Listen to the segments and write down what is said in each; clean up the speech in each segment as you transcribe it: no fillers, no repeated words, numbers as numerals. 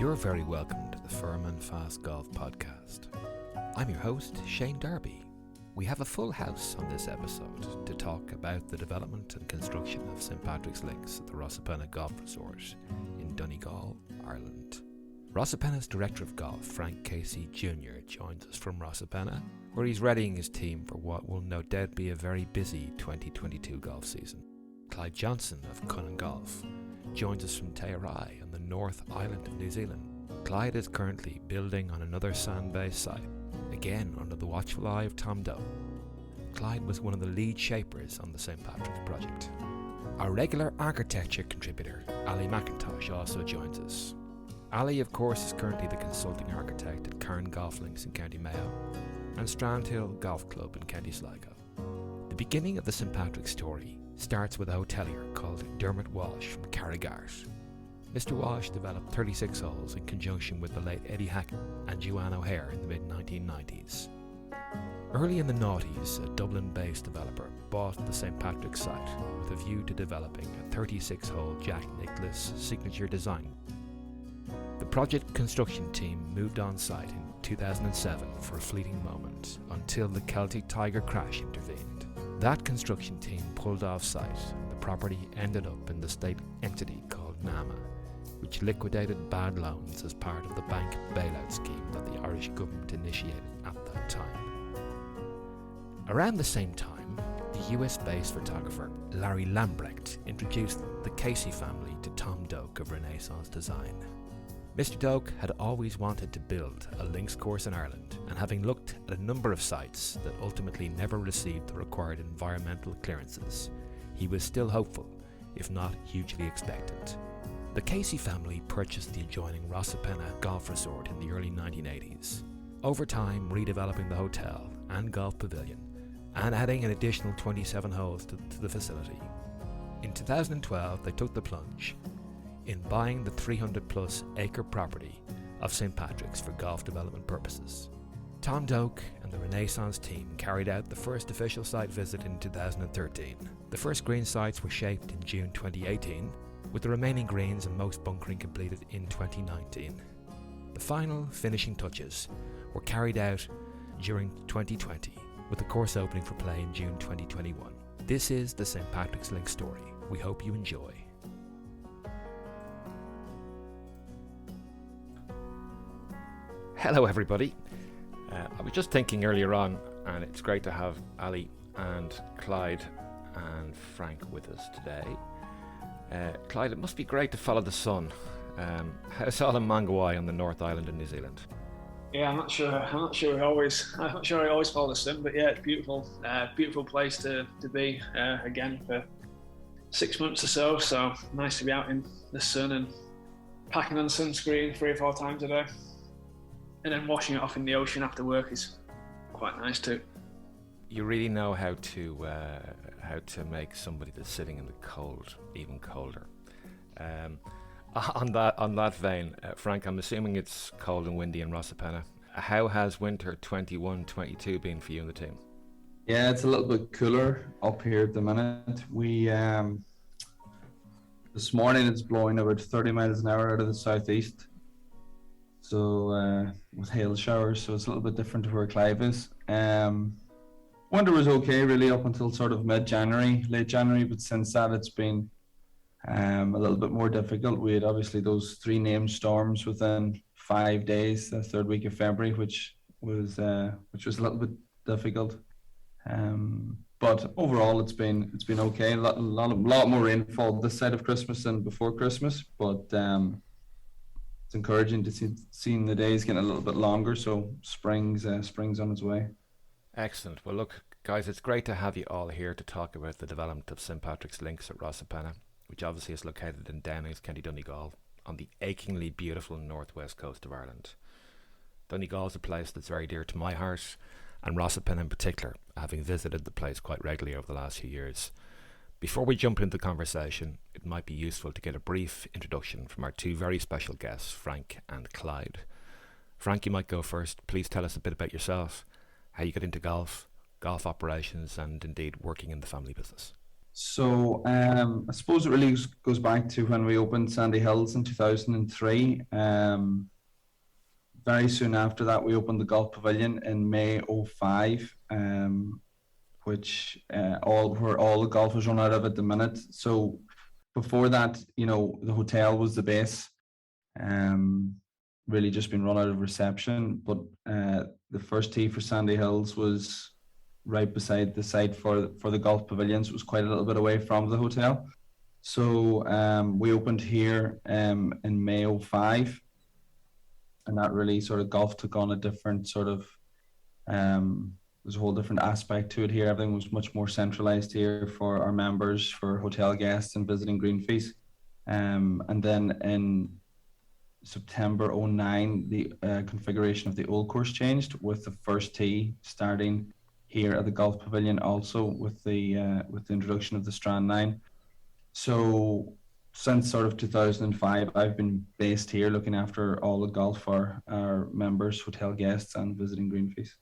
You're very welcome to the Firm and Fast Golf Podcast. I'm your host, Shane Darby. We have a full house on this episode to talk about the development and construction of St Patrick's Links at the Rosapenna Golf Resort in Donegal, Ireland. Rosapenna's Director of Golf, Frank Casey Jr., joins us from Rosapenna, where he's readying his team for what will no doubt be a very busy 2022 golf season. Clyde Johnson of Cunnin Golf joins us from Tearai on the North Island of New Zealand. Clyde is currently building on another sand-based site, again under the watchful eye of Tom Doe. Clyde was one of the lead shapers on the St Patrick's project. Our regular architecture contributor, Ali McIntosh, also joins us. Ali, of course, is currently the consulting architect at Cairn Golf Links in County Mayo and Strandhill Golf Club in County Sligo. The beginning of the St Patrick's story starts with a hotelier called Dermot Walsh from Carrigart. Mr. Walsh developed 36 holes in conjunction with the late Eddie Hackett and Joanne O'Hare in the mid-1990s. Early in the noughties, a Dublin-based developer bought the St Patrick's site with a view to developing a 36-hole Jack Nicklaus signature design. The project construction team moved on site in 2007 for a fleeting moment until the Celtic Tiger crash intervened. That construction team pulled off site and the property ended up in the state entity called NAMA, which liquidated bad loans as part of the bank bailout scheme that the Irish government initiated at that time. Around the same time, the US-based photographer Larry Lambrecht introduced the Casey family to Tom Doak of Renaissance Design. Mr. Doak had always wanted to build a links course in Ireland, and having looked at a number of sites that ultimately never received the required environmental clearances, he was still hopeful, if not hugely expectant. The Casey family purchased the adjoining Rosapenna Golf Resort in the early 1980s, over time redeveloping the hotel and golf pavilion and adding an additional 27 holes to the facility. In 2012, they took the plunge in buying the 300-plus acre property of St Patrick's for golf development purposes. Tom Doak and the Renaissance team carried out the first official site visit in 2013. The first green sites were shaped in June 2018, with the remaining greens and most bunkering completed in 2019. The final finishing touches were carried out during 2020, with the course opening for play in June 2021. This is the St Patrick's Links story. We hope you enjoy. Hello everybody. I was just thinking earlier on, and it's great to have Ali and Clyde and Frank with us today. Clyde, it must be great to follow the sun. How's all in Mangawai on the North Island of New Zealand? Yeah, I'm not sure I always follow the sun, but yeah, it's beautiful. Beautiful place to be again for 6 months or so. So nice to be out in the sun and packing on sunscreen 3 or 4 times a day. And then washing it off in the ocean after work is quite nice too. You really know how to make somebody that's sitting in the cold even colder. On that vein, Frank, I'm assuming it's cold and windy in Rosapenna. How has winter 21-22 been for you and the team? Yeah, it's a little bit cooler up here at the minute. We this morning it's blowing about 30 miles an hour out of the southeast. So with hail showers, so it's a little bit different to where Clive is. Winter was okay really up until sort of mid-January, late January, but since that it's been a little bit more difficult. We had obviously those 3 named storms within 5 days, the 3rd week of February, which was a little bit difficult. But overall it's been okay. A lot more rainfall this side of Christmas than before Christmas, but it's encouraging to see the days getting a little bit longer, so spring's on its way. Excellent. Well, look, guys, it's great to have you all here to talk about the development of St Patrick's Links at Rosapenna, which obviously is located in Downings, County Donegal, on the achingly beautiful northwest coast of Ireland. Donegal is a place that's very dear to my heart, and Rosapenna in particular, having visited the place quite regularly over the last few years. Before we jump into the conversation, it might be useful to get a brief introduction from our 2 very special guests, Frank and Clyde. Frank, you might go first. Please tell us a bit about yourself, how you got into golf operations, and indeed working in the family business. So I suppose it really goes back to when we opened Sandy Hills in 2003. Very soon after that, we opened the Golf Pavilion in May '05, which where all the golfers run out of at the minute. So before that, the hotel was the base. Really just been run out of reception. But the first tee for Sandy Hills was right beside the site for the golf pavilions. It was quite a little bit away from the hotel. So we opened here in May '05, and that really sort of golf took on a different sort of there's a whole different aspect to it here. Everything was much more centralized here for our members, for hotel guests and visiting green fees. And then in September '09, the configuration of the old course changed, with the first tee starting here at the golf pavilion, also with the introduction of the Strand 9. So since sort of 2005, I've been based here looking after all the golf for our members, hotel guests and visiting green fees.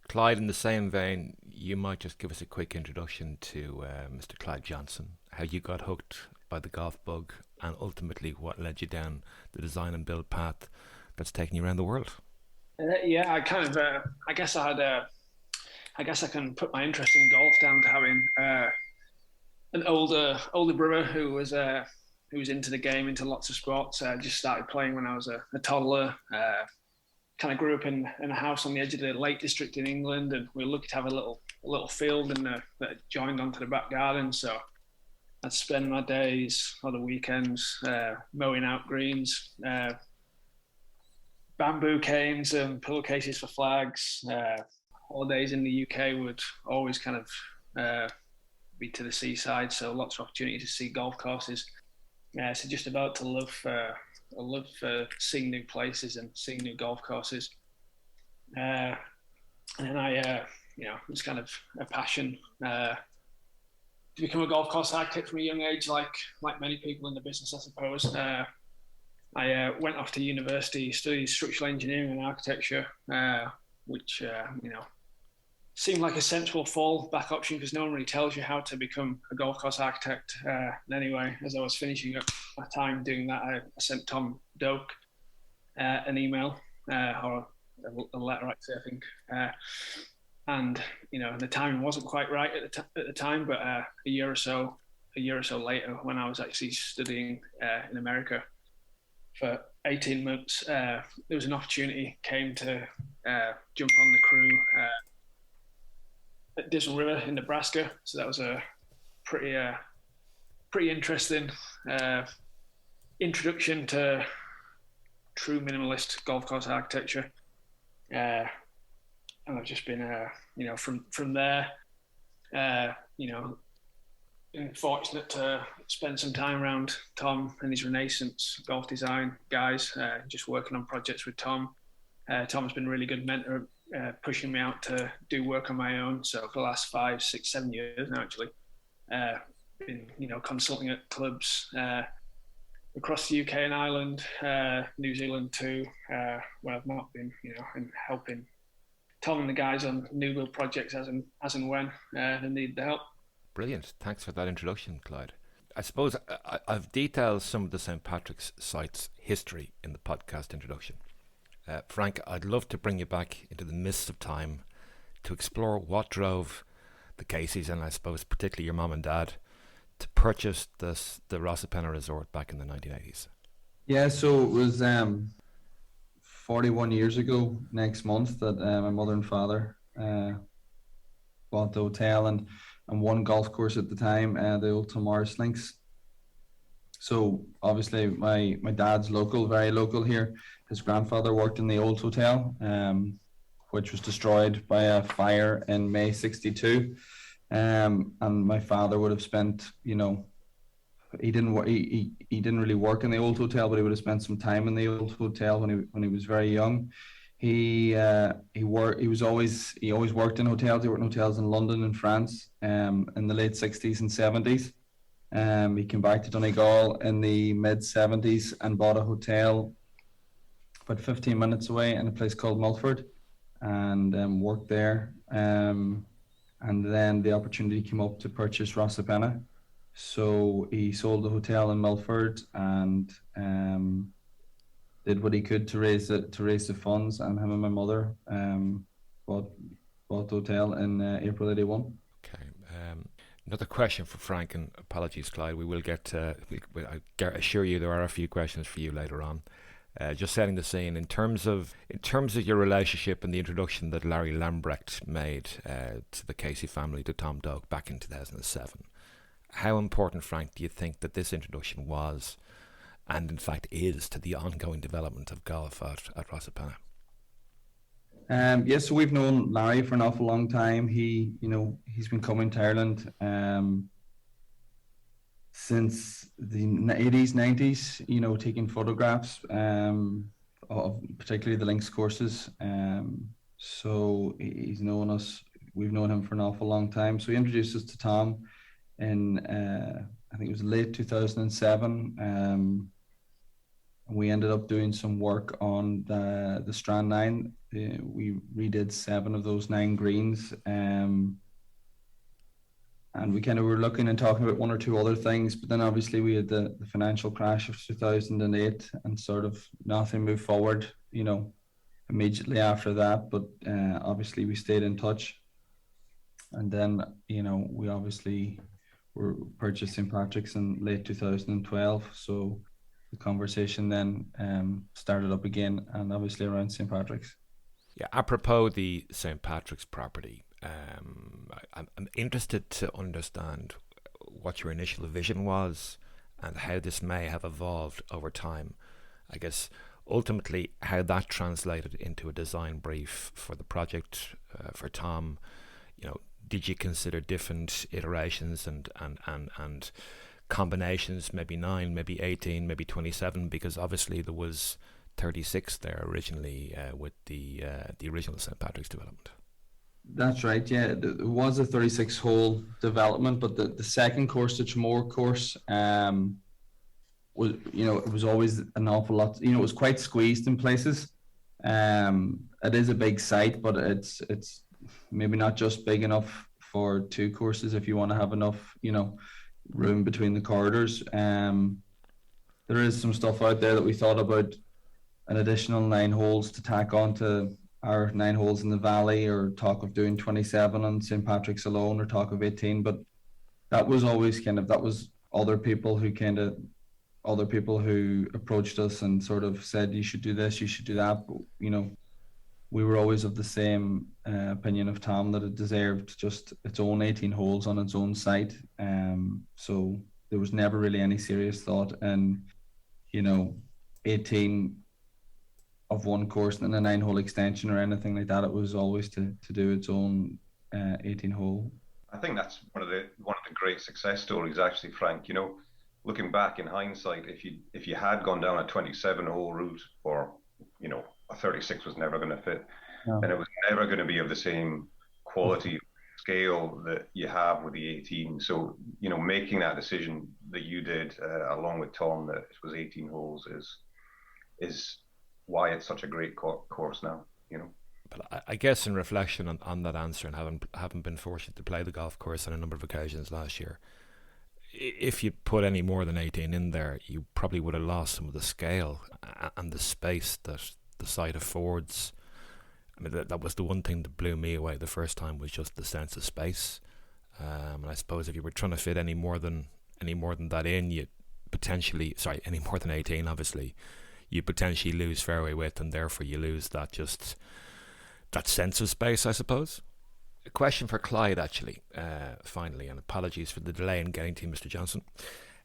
Clyde, in the same vein, you might just give us a quick introduction to Mr. Clyde Johnson, how you got hooked by the golf bug, and ultimately what led you down the design and build path that's taken you around the world. Yeah, I kind of, I guess I can put my interest in golf down to having an older brother who was into the game, into lots of sports. Just started playing when I was a toddler. Kind of grew up in a house on the edge of the Lake District in England, and we were lucky to have a little field that joined onto the back garden. So I'd spend my days or the weekends mowing out greens, bamboo canes and pillowcases for flags. Holidays in the UK would always kind of be to the seaside, so lots of opportunity to see golf courses. So just about to love seeing new places and seeing new golf courses. And then it's kind of a passion to become a golf course architect from a young age, like many people in the business, I suppose. I went off to university, studied structural engineering and architecture, which seemed like a sensible fallback option because no one really tells you how to become a golf course architect. Anyway, as I was finishing up my time doing that, I sent Tom Doak an email or a letter, actually, I think. And the timing wasn't quite right at the time, but a year or so later, when I was actually studying in America for 18 months, there was an opportunity came to jump on the crew at Dizzle River in Nebraska. So that was a pretty interesting introduction to true minimalist golf course architecture. And I've just been, from there, fortunate to spend some time around Tom and his Renaissance golf design guys, just working on projects with Tom. Tom's been a really good mentor, pushing me out to do work on my own. So for the last 5, 6, 7 years now, actually, been consulting at clubs across the UK and Ireland, New Zealand too, where I've not been, and helping Tom and the guys on new build projects as and when they need the help. Brilliant. Thanks for that introduction, Clyde. I suppose I've detailed some of the St. Patrick's site's history in the podcast introduction. Frank, I'd love to bring you back into the mists of time to explore what drove the Caseys, and I suppose particularly your mum and dad, to purchase the Rosapenna Resort back in the 1980s. Yeah, so it was 41 years ago next month that my mother and father bought the hotel and one golf course at the time, the old Tomaris Links. So obviously my dad's local, very local here. His grandfather worked in the old hotel, which was destroyed by a fire in May '62. And my father would have spent, he didn't really work in the old hotel, but he would have spent some time in the old hotel when he was very young. He always worked in hotels. He worked in hotels in London and France in the late '60s and '70s. He came back to Donegal in the mid '70s and bought a hotel about 15 minutes away in a place called Mulford, and worked there. And then the opportunity came up to purchase Rosapenna. So he sold the hotel in Milford and did what he could to raise the funds, and him and my mother bought the hotel in April '81. Okay. Another question for Frank, and apologies, Clyde. We will get. I assure you, there are a few questions for you later on. Just setting the scene in terms of your relationship and the introduction that Larry Lambrecht made to the Casey family, to Tom Doak back in 2007. How important, Frank, do you think that this introduction was, and in fact is, to the ongoing development of golf at Rosapenna? Yes, so we've known Larry for an awful long time. He's been coming to Ireland since the 80s, 90s, taking photographs of particularly the links courses. So he's known us. We've known him for an awful long time. So he introduced us to Tom in, I think it was late 2007. We ended up doing some work on the Strand 9. We redid 7 of those 9 greens. And we kind of were looking and talking about 1 or 2 other things, but then obviously we had the financial crash of 2008, and sort of nothing moved forward, immediately after that. But obviously we stayed in touch. And then, we obviously were purchased St. Patrick's in late 2012. So the conversation then started up again, and obviously around St. Patrick's. Yeah, apropos the St. Patrick's property, I'm interested to understand what your initial vision was and how this may have evolved over time. I guess ultimately how that translated into a design brief for the project for Tom. Did you consider different iterations and combinations, maybe 9, maybe 18, maybe 27, because obviously there was 36 there originally with the original St. Patrick's development. That's right, yeah. It was a 36-hole development, but the second course, the Tramore course, was, it was always an awful lot. It was quite squeezed in places. It is a big site, but it's maybe not just big enough for 2 courses if you want to have enough, room between the corridors. There is some stuff out there that we thought about, an additional 9 holes to tack on to our 9 holes in the valley, or talk of doing 27 on St. Patrick's alone, or talk of 18. But that was always that was other people who approached us and sort of said, you should do this, you should do that. But, we were always of the same opinion of Tom, that it deserved just its own 18 holes on its own site. So there was never really any serious thought in, 18 of one course and a 9-hole extension or anything like that. It was always to do its own 18-hole. I think that's one of the great success stories, actually, Frank. Looking back in hindsight, if you had gone down a 27-hole route, or a 36 was never going to fit, and it was never going to be of the same quality scale that you have with the 18. So making that decision that you did along with Tom, that it was 18 holes, is why it's such a great course now. But I guess in reflection on that answer, and having been fortunate to play the golf course on a number of occasions last year, if you put any more than 18 in there, you probably would have lost some of the scale and the space that the site affords. I mean, that was the one thing that blew me away the first time, was just the sense of space. And I suppose if you were trying to fit any more than that in, you potentially, any more than 18, obviously, you potentially lose fairway width, and therefore you lose that sense of space, I suppose. A question for Clyde, actually, finally, and apologies for the delay in getting to you, Mr. Johnson.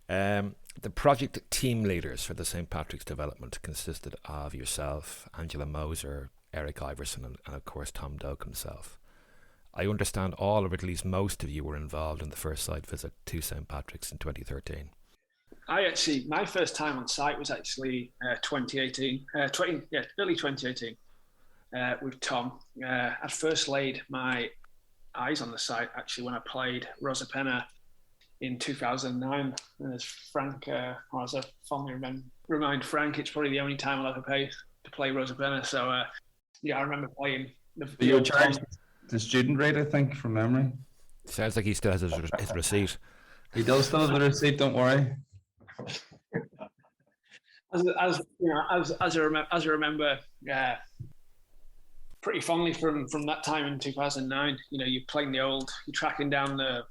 The project team leaders for the St. Patrick's development consisted of yourself, Angela Moser, Eric Iverson, and of course Tom Doak himself. I understand all, or at least most of you, were involved in the first site visit to St. Patrick's in 2013. My first time on site was actually 2018, early 2018, with Tom. I first laid my eyes on the site actually when I played Rosapenna in 2009. As Frank, or as I fondly remind Frank, it's probably the only time I'll ever pay to play Rosapenna. So I remember playing you charged the student rate, I think, from memory. Sounds like he still has his receipt. He does still have the receipt, don't worry. As you know, as I remember, pretty fondly from that time in 2009. You know, you're you're tracking down the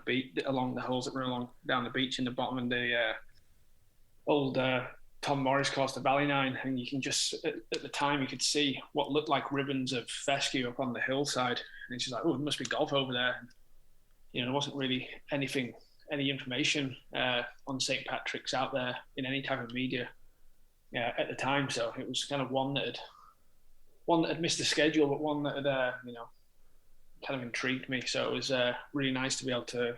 beach along the holes that run along down the beach in the bottom of the old Tom Morris course, the Ballynine, and you can just at the time you could see what looked like ribbons of fescue up on the hillside, and it's just like, oh, there must be golf over there. And, you know, there wasn't really any information on St. Patrick's out there in any type of media at the time, so it was kind of one that had missed the schedule, but one that had kind of intrigued me. So it was really nice to be able to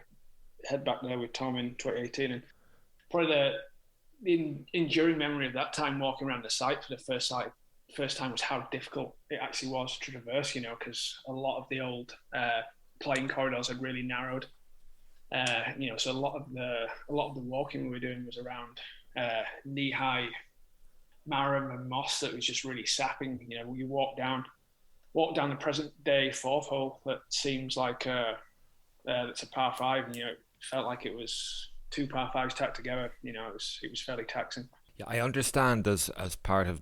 head back there with Tom in 2018, and probably the enduring memory of that time walking around the site for the first time was how difficult it actually was to traverse. You know, because a lot of the old playing corridors had really narrowed. You know, so a lot of the walking we were doing was around knee-high marram and moss that was just really sapping. You know, you walk down the present day fourth hole that seems like it's a par five, and you know, it felt like it was two par fives tacked together. You know, it was fairly taxing. Yeah, I understand as part of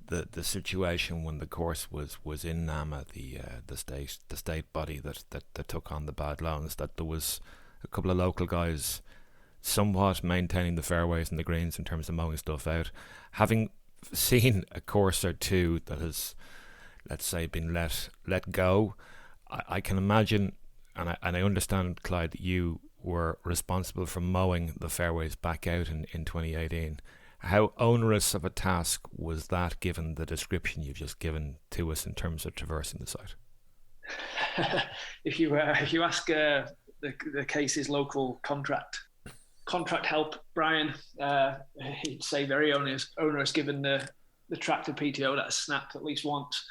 the situation when the course was in NAMA, the state body that took on the bad loans, that there was a couple of local guys somewhat maintaining the fairways and the greens in terms of mowing stuff out. Having seen a course or two that has, let's say, been let go, I can imagine, and I understand, Clyde, that you were responsible for mowing the fairways back out in 2018. How onerous of a task was that, given the description you've just given to us in terms of traversing the site? If you ask the case's local contract help, Brian, he'd say very onerous given the tractor PTO that has snapped at least once.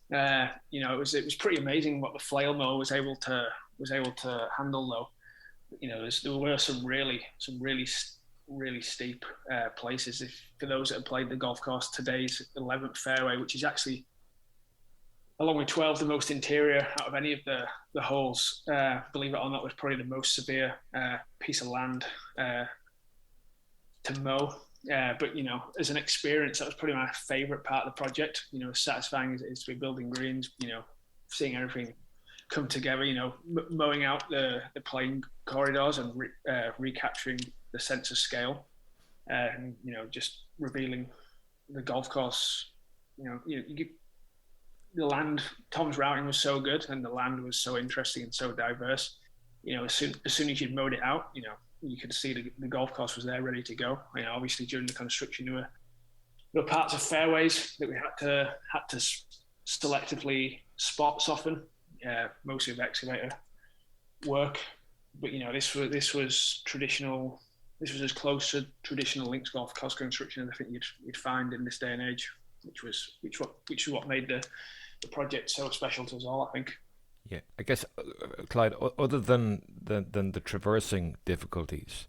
You know, it was pretty amazing what the flail mower was able to handle, though. You know, there were some really steep places. For those that have played the golf course, today's 11th fairway, which is actually, along with 12, the most interior out of any of the holes, believe it or not, was probably the most severe piece of land to mow. But, you know, as an experience, that was probably my favourite part of the project. You know, as satisfying as it is to be building greens, you know, seeing everything come together, you know, mowing out the playing corridors and recapturing the sense of scale, and, you know, just revealing the golf course. You know, the land, Tom's routing was so good, and the land was so interesting and so diverse. You know, as soon as you'd mowed it out, you know, you could see the golf course was there ready to go. You know, obviously during the construction, there were parts of fairways that we had to selectively spot soften, mostly with excavator work. But, you know, this was traditional. This was as close to traditional links golf course construction as I think you'd find in this day and age, which is what made the project so special to us all, I think. Yeah, I guess, Clyde, other than the traversing difficulties,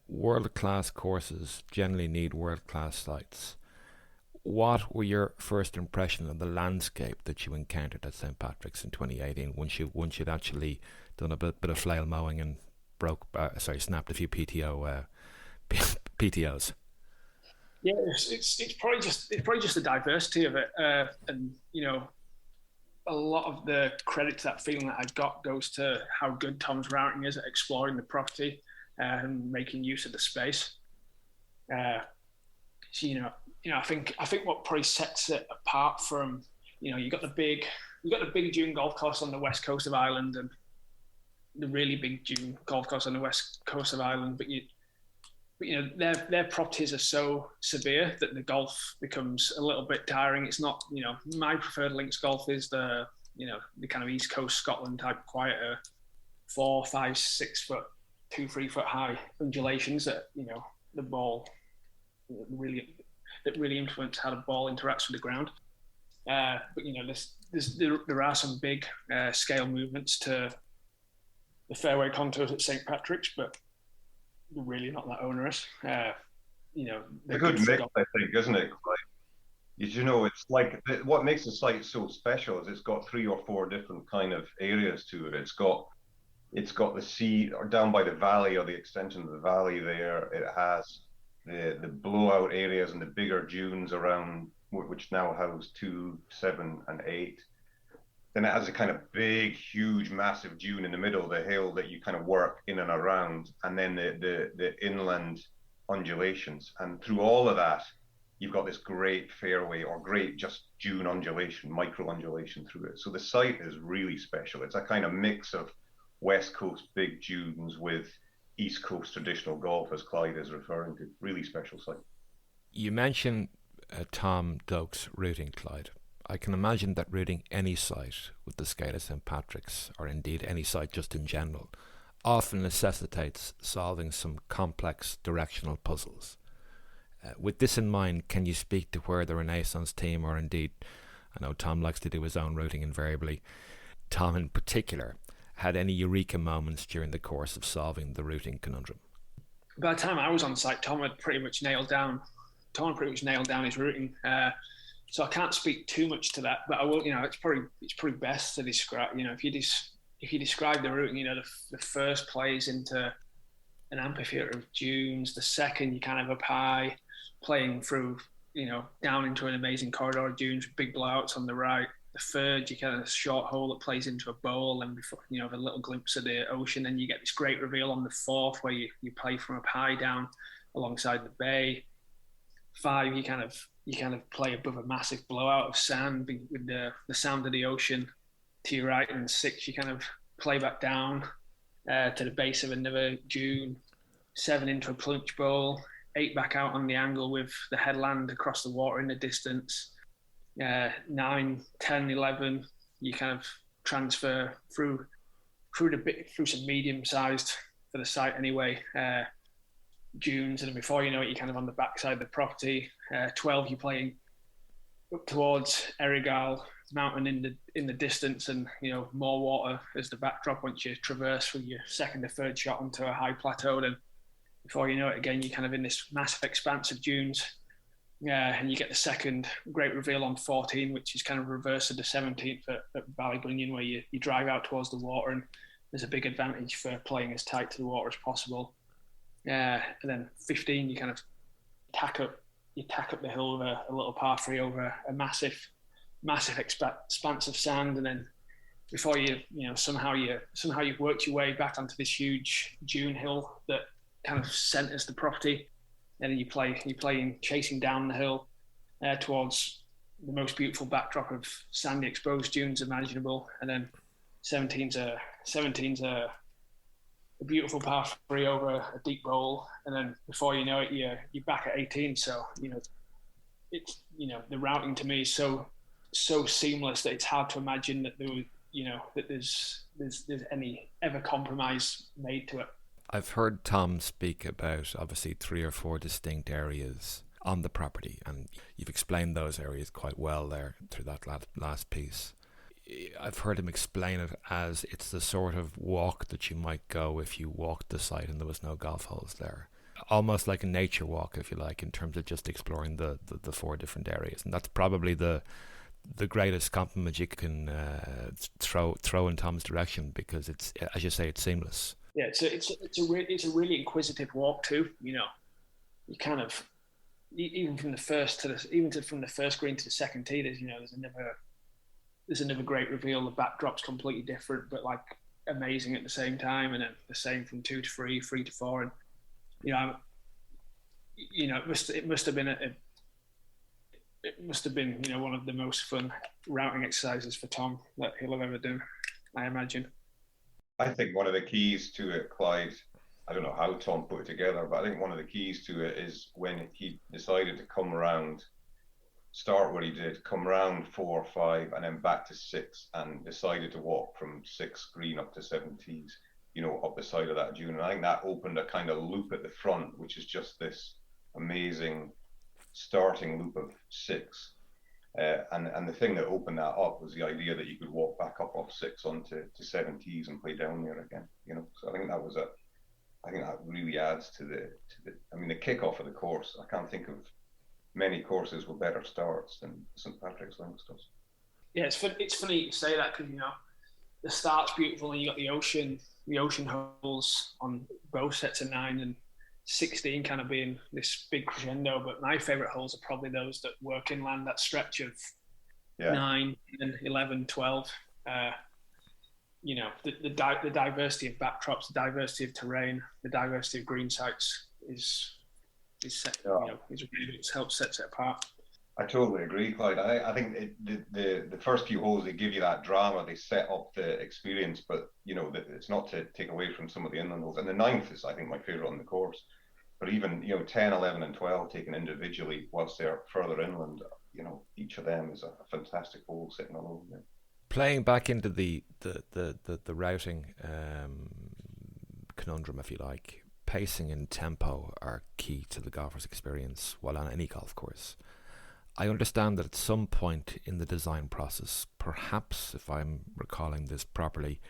world-class courses generally need world-class sites. What were your first impression of the landscape that you encountered at St. Patrick's in 2018 once you'd actually done a bit of flail mowing and snapped a few PTOs? Yeah, it's probably just the diversity of it, and, you know, a lot of the credit to that feeling that I've got goes to how good Tom's routing is at exploring the property and making use of the space. So, you know, I think what probably sets it apart from, you know, you got the big dune golf course on the west coast of Ireland and the really big dune golf course on the west coast of Ireland, but you know, their properties are so severe that the golf becomes a little bit tiring. It's not, you know, my preferred links golf is the kind of East Coast Scotland type quieter 4, 5, 6 foot, 2, 3 foot high undulations that, you know, the ball really influence how the ball interacts with the ground. But, you know, there are some big scale movements to the fairway contours at St. Patrick's, but they're really not that onerous. You know, a good mix, I think, isn't it? You know, it's like what makes the site so special is it's got 3 or 4 different kind of areas to it. It's got It's got the sea, or down by the valley, or the extension of the valley there. It has the blowout areas and the bigger dunes around, which now house 2, 7, and 8. Then it has a kind of big, huge, massive dune in the middle of the hill that you kind of work in and around, and then the inland undulations. And through all of that, you've got this great fairway, or great just dune undulation, micro undulation through it. So the site is really special. It's a kind of mix of West Coast big dunes with East Coast traditional golf, as Clyde is referring to. Really special site. You mentioned Tom Doak's routing, Clyde. I can imagine that routing any site with the scale of St. Patrick's, or indeed any site just in general, often necessitates solving some complex directional puzzles. With this in mind, can you speak to where the Renaissance team, or indeed, I know Tom likes to do his own routing invariably, Tom in particular, had any eureka moments during the course of solving the routing conundrum? By the time I was on site, Tom had pretty much nailed down his routing. So I can't speak too much to that, but I will. It's probably best to describe. If you describe the routing, the first plays into an amphitheater of dunes. The second, you kind of up high, playing through, down into an amazing corridor of dunes with big blowouts on the right. The third, you kind of short hole that plays into a bowl, and before have a little glimpse of the ocean. Then you get this great reveal on the fourth, where you play from up high down alongside the bay. 5, you kind of play above a massive blowout of sand with the sound of the ocean to your right. And 6, you kind of play back down to the base of another dune. 7 into a plunge bowl. 8 back out on the angle with the headland across the water in the distance. 9, 10, 11, you kind of transfer through some medium-sized, for the site anyway, dunes, and before you know it, you're kind of on the backside of the property. 12, you're playing up towards Errigal Mountain in the distance, and more water as the backdrop once you traverse with your second or third shot onto a high plateau. Then before you know it, again, you're kind of in this massive expanse of dunes. And you get the second great reveal on 14, which is kind of reverse of the 17th at Ballybunion, where you drive out towards the water, and there's a big advantage for playing as tight to the water as possible. And then 15, you kind of tack up the hill with a little par 3 over a massive expanse of sand, and then before somehow you've worked your way back onto this huge dune hill that kind of centers the property. And then you're playing chasing down the hill towards the most beautiful backdrop of sandy exposed dunes imaginable. And then 17's a beautiful par 3 over a deep bowl. And then before you know it, you're back at 18. So it's the routing to me is so seamless that it's hard to imagine that there's any ever compromise made to it. I've heard Tom speak about obviously 3 or 4 distinct areas on the property, and you've explained those areas quite well there through that last piece. I've heard him explain it as it's the sort of walk that you might go if you walked the site and there was no golf holes there. Almost like a nature walk, if you like, in terms of just exploring the 4 different areas. And that's probably the greatest compliment you can throw in Tom's direction, because it's, as you say, it's seamless. Yeah, it's a really inquisitive walk too. You kind of, even from the first from the first green to the second tee, there's another great reveal. The backdrop's completely different, but like amazing at the same time. And then the same from 2 to 3, 3 to 4, and it must have been one of the most fun routing exercises for Tom that he'll have ever done, I imagine. I think one of the keys to it, Clyde, I don't know how Tom put it together, but I think one of the keys to it is when he decided to come around, start where he did, come around 4, 5, and then back to 6, and decided to walk from 6 green up to 7 tees, up the side of that dune. And I think that opened a kind of loop at the front, which is just this amazing starting loop of 6. And the thing that opened that up was the idea that you could walk back up off 6 onto 7 tees and play down there again. So I think that really adds to the kickoff of the course. I can't think of many courses with better starts than St. Patrick's Links does. Yeah, it's funny you say that, because the start's beautiful, and you got the ocean holes on both sets of 9 and 16 kind of being this big crescendo. But my favourite holes are probably those that work inland, that stretch of 9 and 11, 12. You know, the diversity of backdrops, the diversity of terrain, the diversity of green sites is set, you know, is really helps set it apart. I totally agree, Clyde. I think the first few holes, they give you that drama, they set up the experience, but you know, it's not to take away from some of the inland holes. And the 9th is, I think, my favourite on the course. But even, you know, 10, 11 and 12 taken individually whilst they're further inland, you know, each of them is a fantastic hole sitting alone there. Playing back into the routing conundrum, if you like, pacing and tempo are key to the golfer's experience while on any golf course. I understand that at some point in the design process, perhaps if I'm recalling this properly,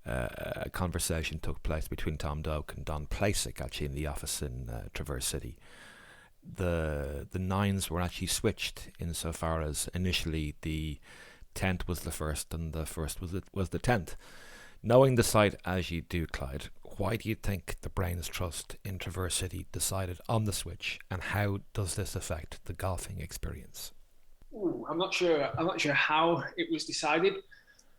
a conversation took place between Tom Doak and Don Plasic actually in the office in Traverse City. The 9s were actually switched insofar as initially the 10th was the first and the first was the 10th. Knowing the site as you do, Clyde, why do you think the Brains Trust in Traverse City decided on the switch, and how does this affect the golfing experience? I'm not sure how it was decided,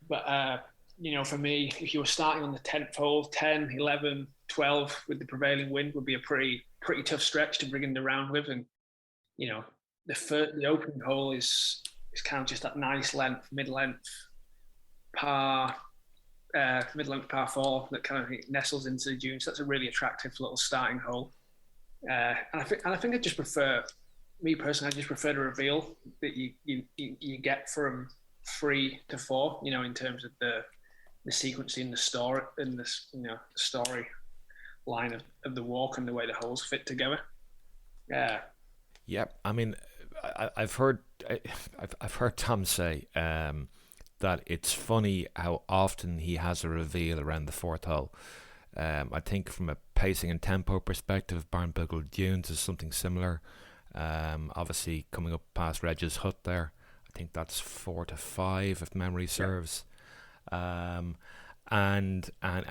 but you know, for me, if you were starting on the 10th hole, 10, 11, 12 with the prevailing wind would be a pretty tough stretch to bring in the round with. And you know, the opening hole is kind of just that nice length, mid-length par 4 that kind of nestles into the dunes. So that's a really attractive little starting hole. And I think I just prefer, me personally, I just prefer the reveal that you get from 3 to 4. You know, in terms of the sequencing, the story, and this, you know, the story line of the walk and the way the holes fit together. Yeah. Yep. I mean, I've heard Tom say that it's funny how often he has a reveal around the 4th hole. I think from a pacing and tempo perspective, Barnbougle Dunes is something similar. Obviously coming up past Reg's Hut there, I think that's 4 to 5 if memory serves. And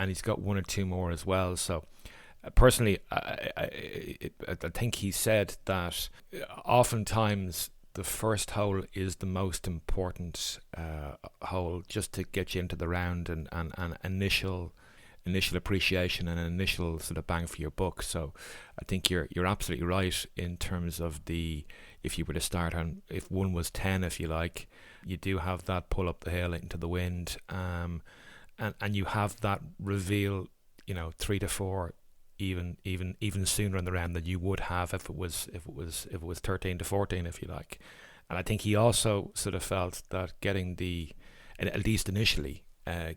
he's got 1 or 2 more as well. So personally, I think he said that oftentimes the first hole is the most important hole, just to get you into the round and initial appreciation and initial sort of bang for your buck. So I think you're absolutely right in terms of if you were to start on, if 1 was 10, if you like, you do have that pull up the hill into the wind, and you have that reveal, you know, 3 to 4 even sooner in the round than you would have if it was 13 to 14, if you like. And I think he also sort of felt that getting at least initially,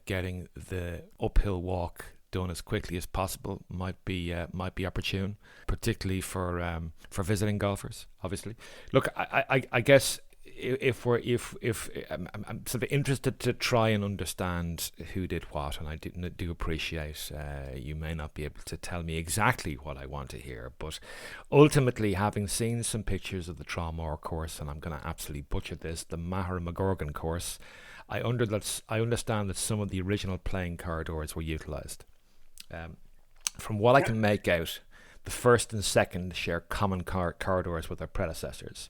getting the uphill walk done as quickly as possible might be opportune, particularly for visiting golfers. Obviously, look, I guess if I'm sort of interested to try and understand who did what, and I do appreciate you may not be able to tell me exactly what I want to hear, but ultimately, having seen some pictures of the Tramore course, and I'm going to absolutely butcher this, the Maher McGorgan course, I understand that some of the original playing corridors were utilised. From what I can make out, the first and second share common corridors with their predecessors.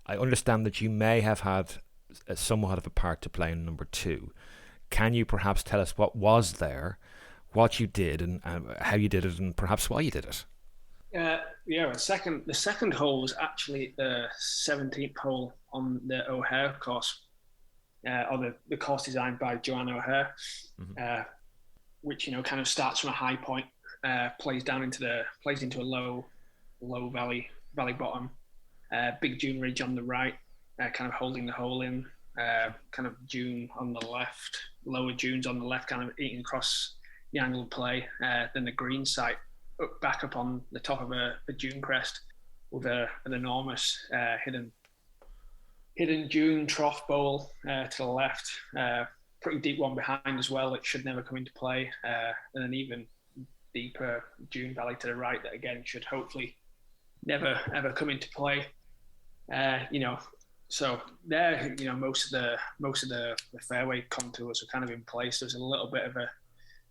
I understand that you may have had somewhat of a part to play in number 2. Can you perhaps tell us what was there, what you did, and how you did it, and perhaps why you did it? The second hole was actually the 17th hole on the O'Hare course, or the course designed by Joanne O'Hare, which, you know, kind of starts from a high point, plays into a low valley bottom. Big dune ridge on the right, kind of holding the hole in, kind of dune on the left, lower dunes on the left, kind of eating across the angle of play. Then the green site back up on the top of a dune crest with an enormous hidden dune trough bowl to the left. Pretty deep one behind as well. It should never come into play. And an even deeper dune valley to the right that again should hopefully never ever come into play. You know, So there, most of the fairway contours are kind of in place. There's a little bit of a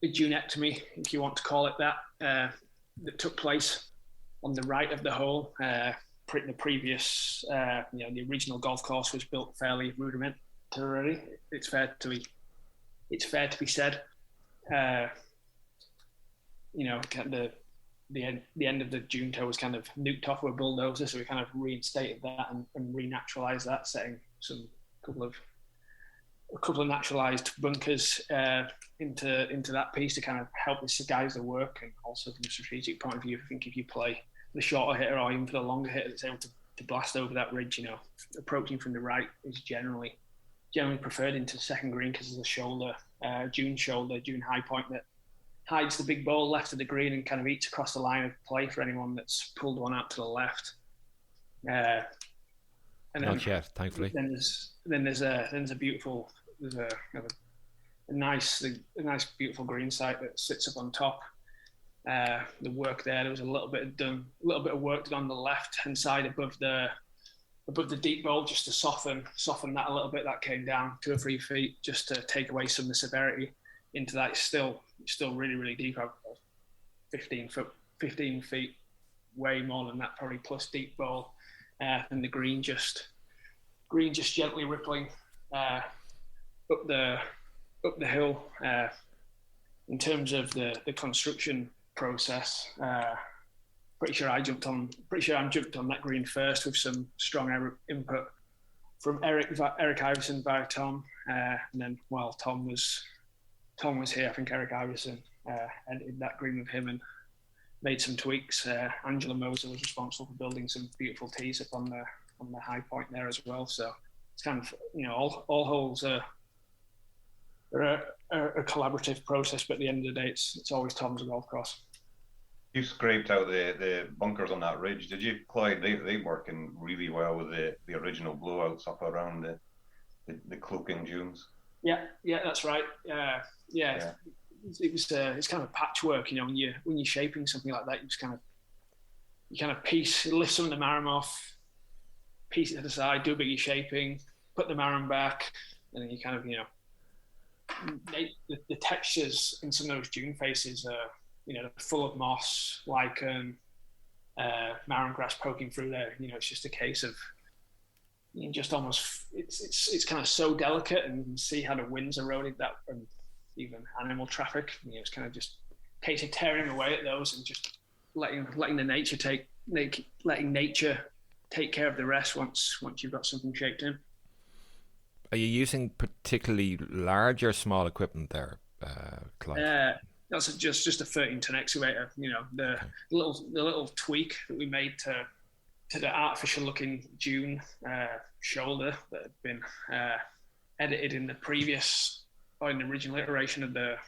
dunectomy, if you want to call it that, that took place on the right of the hole. The previous, the original golf course was built fairly rudimentary. It's fair to be said. The end of the dune toe was kind of nuked off with a bulldozer, so we kind of reinstated that and renaturalized that, setting a couple of naturalized bunkers into that piece to kind of help disguise the work, and also from a strategic point of view, I think if you play the shorter hitter or even for the longer hitter that's able to blast over that ridge, approaching from the right is generally preferred into the second green because there's a shoulder, dune high point that hides the big ball left of the green and kind of eats across the line of play for anyone that's pulled one out to the left. And not yet, thankfully. Then there's a nice beautiful green site that sits up on top. The work there was a little bit of work done on the left hand side above the deep bowl just to soften that a little bit. That came down 2 or 3 feet just to take away some of the severity into that. It's still really, really deep. 15 feet, way more than that, probably plus deep bowl, and the green just gently rippling up the hill. In terms of the construction process, pretty sure I jumped on that green first with some strong input from Eric Iverson via Tom, and then while Tom was here, I think Eric Iverson entered that green with him and made some tweaks. Angela Moser was responsible for building some beautiful tees up on the high point there as well. So it's kind of all holes are a collaborative process, but at the end of the day, it's always Tom's golf course. You scraped out the bunkers on that ridge, did you, Clyde? They working really well with the original blowouts up around the cloaking dunes. Yeah, that's right. Yeah. It's kind of patchwork, when you're shaping something like that, you kind of lift some of the marram off, piece it to the side, do a bit of shaping, put the marram back, and then you kind of the textures in some of those dune faces are full of moss, lichen, marram grass poking through there. It's just a case of just almost it's kind of so delicate, and you can see how the winds eroded that, and even animal traffic. It's kind of just a case of tearing away at those and just letting nature take care of the rest once you've got something shaped in. Are you using particularly large or small equipment there, Clyde? That's just a 13-ton excavator. The little tweak that we made to the artificial looking dune shoulder that had been edited in the original iteration of the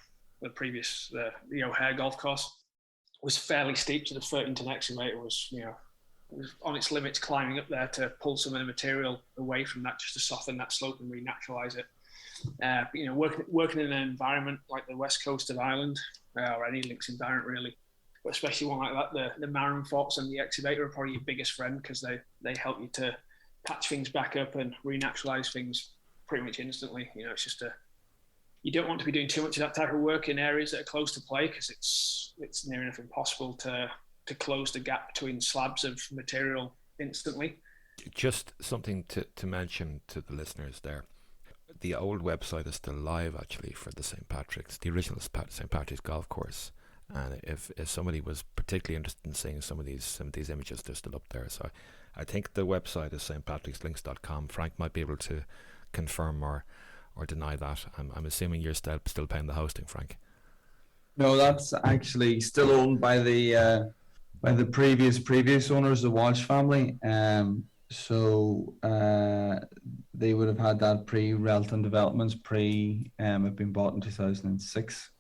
previous O'Hare golf course was fairly steep. So the 13-ton excavator was on its limits, climbing up there to pull some of the material away from that, just to soften that slope and renaturalize it. Working in an environment like the west coast of Ireland, or any links environment really, but especially one like that, the marram forks and the excavator are probably your biggest friend, because they help you to patch things back up and renaturalize things pretty much instantly. It's just you don't want to be doing too much of that type of work in areas that are close to play, because it's near enough impossible to close the gap between slabs of material instantly. Just something to mention to the listeners there. The old website is still live, actually, for the the original St. Patrick's golf course. And if somebody was particularly interested in seeing some of these images, they're still up there. So I think the website is stpatrickslinks.com. Frank might be able to confirm or deny that. I'm assuming you're still paying the hosting, Frank. No, that's actually still owned by the previous owners, the Walsh family. So they would have had that pre-Relton Developments, had been bought in 2006.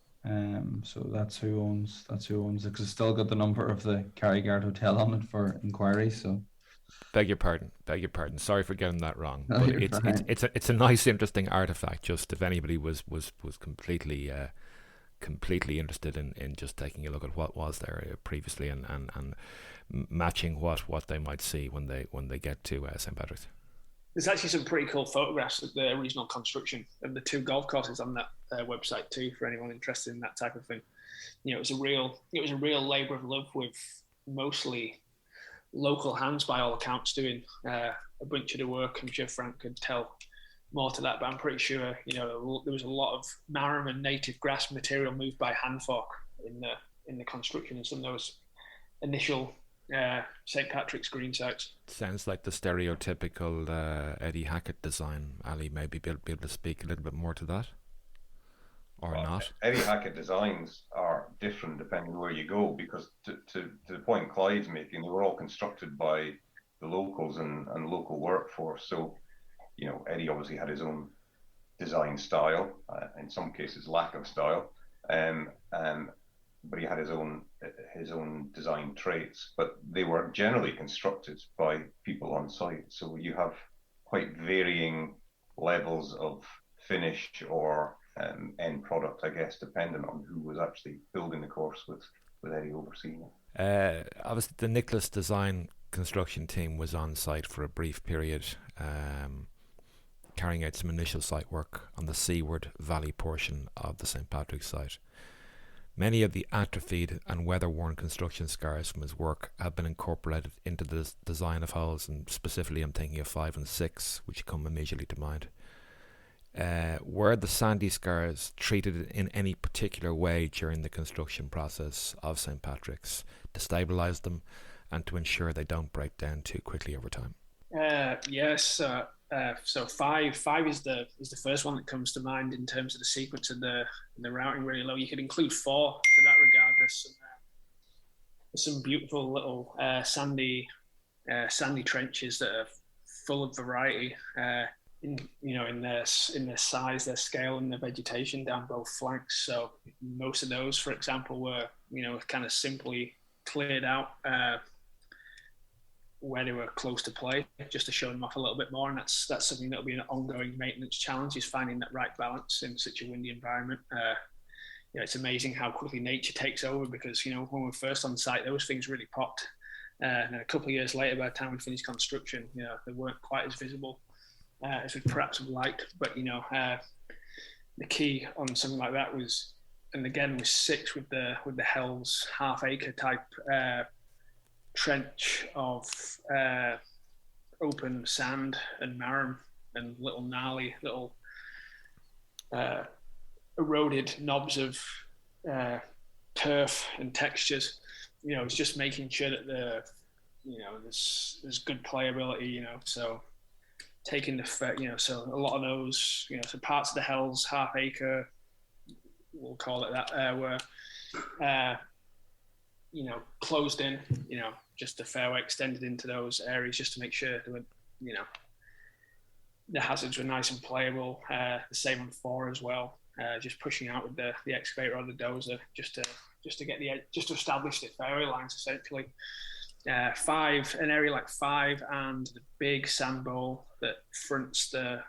So that's who owns it, because it's still got the number of the Carrygard Hotel on it for inquiries. So beg your pardon. Sorry for getting that wrong. No, but it's a nice, interesting artifact. Just if anybody was completely interested in just taking a look at what was there previously and matching what they might see when they get to St. Patrick's. There's actually some pretty cool photographs of the original construction of the 2 golf courses on that website too, for anyone interested in that type of thing. It was a real labour of love with mostly local hands by all accounts doing a bunch of the work. I'm sure Frank could tell more to that, but I'm pretty sure there was a lot of marram and native grass material moved by hand fork in the construction of some of those initial St. Patrick's green sites. Sounds like the stereotypical Eddie Hackett design. Ali, maybe be able to speak a little bit more to that, or not? Eddie Hackett designs are different depending where you go, because to the point Clyde's making, they were all constructed by the locals and local workforce. So, Eddie obviously had his own design style, in some cases lack of style, but he had his own design traits. But they were generally constructed by people on site. So you have quite varying levels of finish or end product, I guess, dependent on who was actually building the course with Eddie overseeing it. Obviously, the Nicholas Design construction team was on site for a brief period, carrying out some initial site work on the seaward valley portion of the St. Patrick's site. Many of the atrophied and weather-worn construction scars from his work have been incorporated into the design of holes, and specifically I'm thinking of 5 and 6, which come immediately to mind. Were the sandy scars treated in any particular way during the construction process of St. Patrick's to stabilise them and to ensure they don't break down too quickly over time? Yes. So five is the first one that comes to mind in terms of the sequence of the routing really low. You could include 4 to that regard. There's some beautiful little sandy trenches that are full of variety in their size, their scale, and their vegetation down both flanks. So most of those, for example, were kind of simply cleared out where they were close to play, just to show them off a little bit more. And that's something that'll be an ongoing maintenance challenge, is finding that right balance in such a windy environment. It's amazing how quickly nature takes over, because when we were first on site, those things really popped, and then a couple of years later, by the time we finished construction, they weren't quite as visible as we perhaps have liked. But the key on something like that was, and again with 6 with the Hells half-acre type trench of open sand and marram and little gnarly little eroded knobs of turf and textures. It's just making sure that there's good playability. So taking so a lot of those, so parts of the Hells half acre, we'll call it that, were closed in, just the fairway extended into those areas, just to make sure that, the hazards were nice and playable. The same on 4 as well, just pushing out with the excavator or the dozer, just to get just to establish the fairway lines essentially. 5, an area like 5 and the big sand bowl that fronts the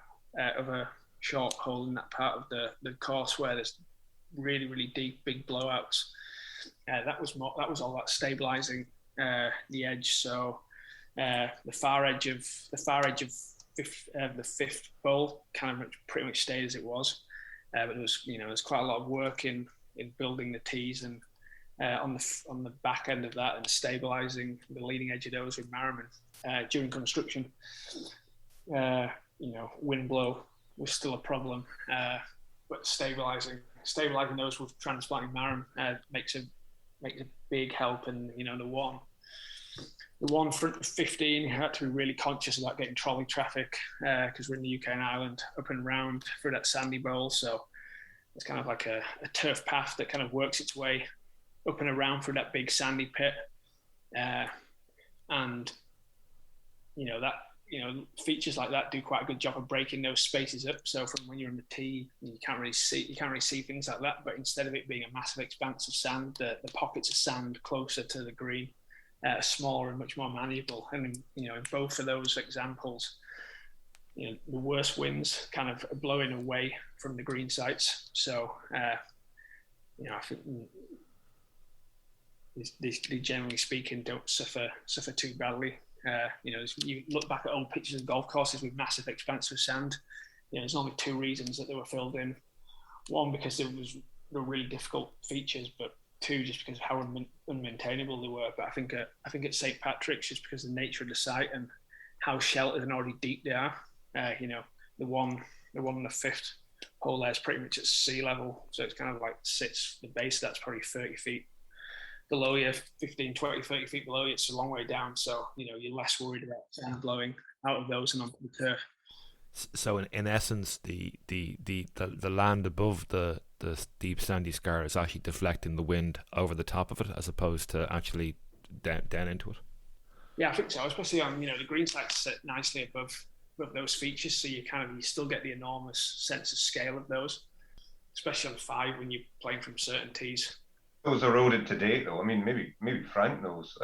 other short hole in that part of the course where there's really, really deep, big blowouts. That was all about stabilizing the edge. So the far edge of the 5th bowl kind of pretty much stayed as it was, but there's quite a lot of work in building the tees and on the back end of that, and stabilizing the leading edge of those with marram during construction. Wind blow was still a problem, but stabilizing those with transplanting marram makes a big help. And the one front of 15, you had to be really conscious about getting trolley traffic, because we're in the UK and Ireland, up and round through that sandy bowl. So it's kind of like a turf path that kind of works its way up and around through that big sandy pit, and features like that do quite a good job of breaking those spaces up. So from when you're in the tee, you can't really see things like that. But instead of it being a massive expanse of sand, the pockets of sand closer to the green are smaller and much more manageable. And in both of those examples, the worst winds kind of are blowing away from the green sites. So I think they generally speaking don't suffer too badly You look back at old pictures of golf courses with massive expanses of sand. There's only two reasons that they were filled in. One, because they were really difficult features, but two, just because of how unmaintainable they were. But I think at St. Patrick's, just because of the nature of the site and how sheltered and already deep they are. The one on the fifth hole there is pretty much at sea level, so it's kind of like sits the base. That's probably 30 feet below you, 15, 20, 30 feet below you. It's a long way down, so you're less worried about sand blowing out of those and onto the turf. So in essence, the land above the deep sandy scar is actually deflecting the wind over the top of it, as opposed to actually down into it. Yeah, I think so. Especially on the green sites sit nicely above those features, so you still get the enormous sense of scale of those, especially on 5 when you're playing from certain tees. Those eroded to date, though. I mean, maybe Frank knows.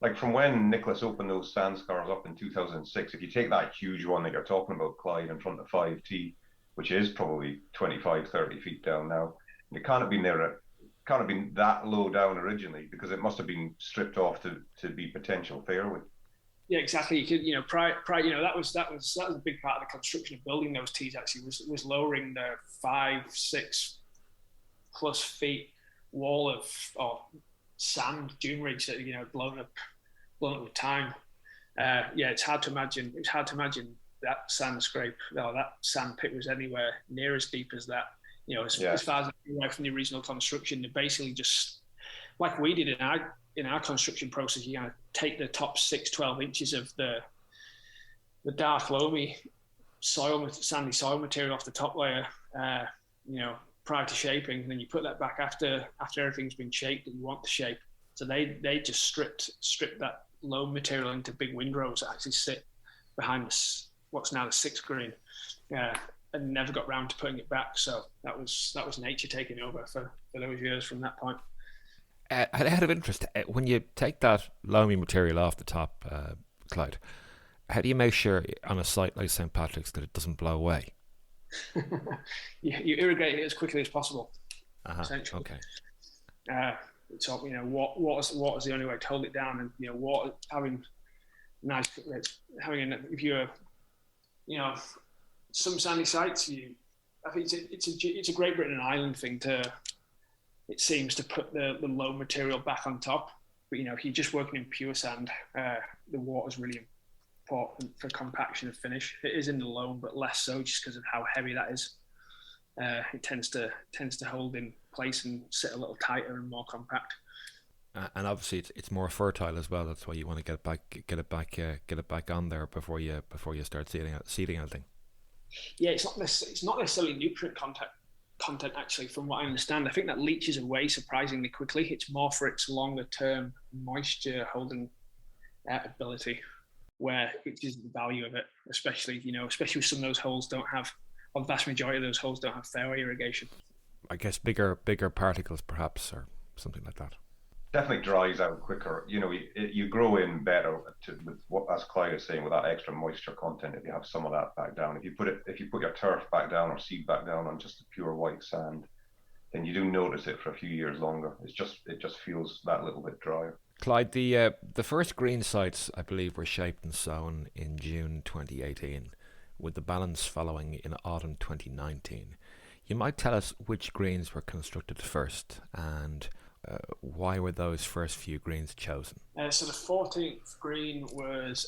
Like from when Nicholas opened those sand scars up in 2006, if you take that huge one that you're talking about, Clyde, in front of 5T, which is probably 25, 30 feet down now, it can't have been that low down originally, because it must have been stripped off to be potential fairway. Yeah, exactly. You could, prior, that was a big part of the construction of building those tees. Actually, was lowering the 5-6 plus feet wall of sand dune ridge that blown up with time. It's hard to imagine that sand scrape or that sand pit was anywhere near as deep as that. As far as away from the original construction, they basically just, like we did in our construction process, you take the top 12 inches of the dark loamy sandy soil material off the top layer, prior to shaping, and then you put that back after everything's been shaped and you want the shape. So they just stripped that loam material into big windrows that actually sit behind what's now the 6th green, and never got round to putting it back. So that was nature taking over for those years from that point. Out of interest, when you take that loamy material off the top, Clyde, how do you make sure on a site like St. Patrick's that it doesn't blow away? you irrigate it as quickly as possible. Essentially. Okay. So water is the only way to hold it down, and water having if you're some sandy sites, I think it's a Great Britain Island thing it seems to put the low material back on top, but if you're just working in pure sand, the water's really important for compaction and finish. It is in the loam, but less so, just because of how heavy that is. It tends to hold in place and sit a little tighter and more compact. And obviously, it's more fertile as well. That's why you want to get it back on there before you start seeding anything. Yeah, it's not necessarily nutrient content actually, from what I understand. I think that leaches away surprisingly quickly. It's more for its longer term moisture holding ability, which is the value of it, especially with some of those holes don't have, or the vast majority of those holes don't have fairway irrigation. I guess bigger particles perhaps, or something like that. Definitely dries out quicker. You grow in better with what, as Clyde is saying, with that extra moisture content. If you have some of that back down, if you put your turf back down or seed back down on just the pure white sand, then you do notice it for a few years longer. It just feels that little bit drier. Clyde, the first green sites, I believe, were shaped and sown in June 2018, with the balance following in autumn 2019. You might tell us which greens were constructed first and why were those first few greens chosen? So the 14th green was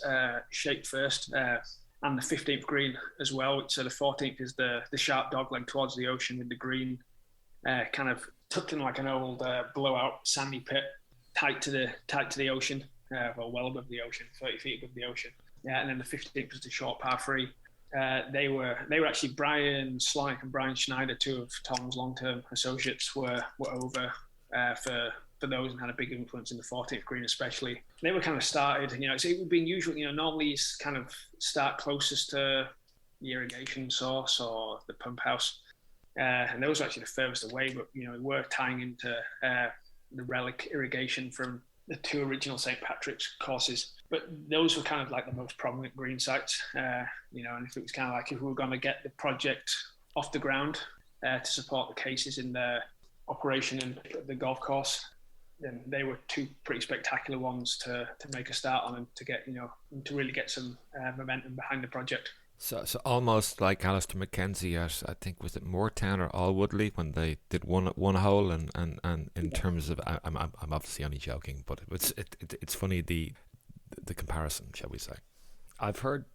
shaped first, and the 15th green as well. So the 14th is the sharp dogleg towards the ocean, with the green kind of tucked in like an old blowout sandy pit, tight to the ocean, well above the ocean, 30 feet above the ocean. And then the 15th was the short par 3. They were actually Brian Slonick and Brian Schneider, two of Tom's long-term associates, were over for those, and had a big influence in the 14th green especially. They were kind of started, so it would be usual, normally you kind of start closest to the irrigation source or the pump house. And those were actually the furthest away, but, we were tying into the relic irrigation from the 2 original St. Patrick's courses. But those were kind of like the most prominent green sites, and if it was kind of like, if we were going to get the project off the ground to support the cases in the operation and the golf course, then they were two pretty spectacular ones to make a start on, and to get, to really get some momentum behind the project. So almost like Alistair Mackenzie at, I think, was it Moortown or Alwoodley, when they did one hole, and in terms of, I'm obviously only joking, but it's funny, the comparison, shall we say. I've heard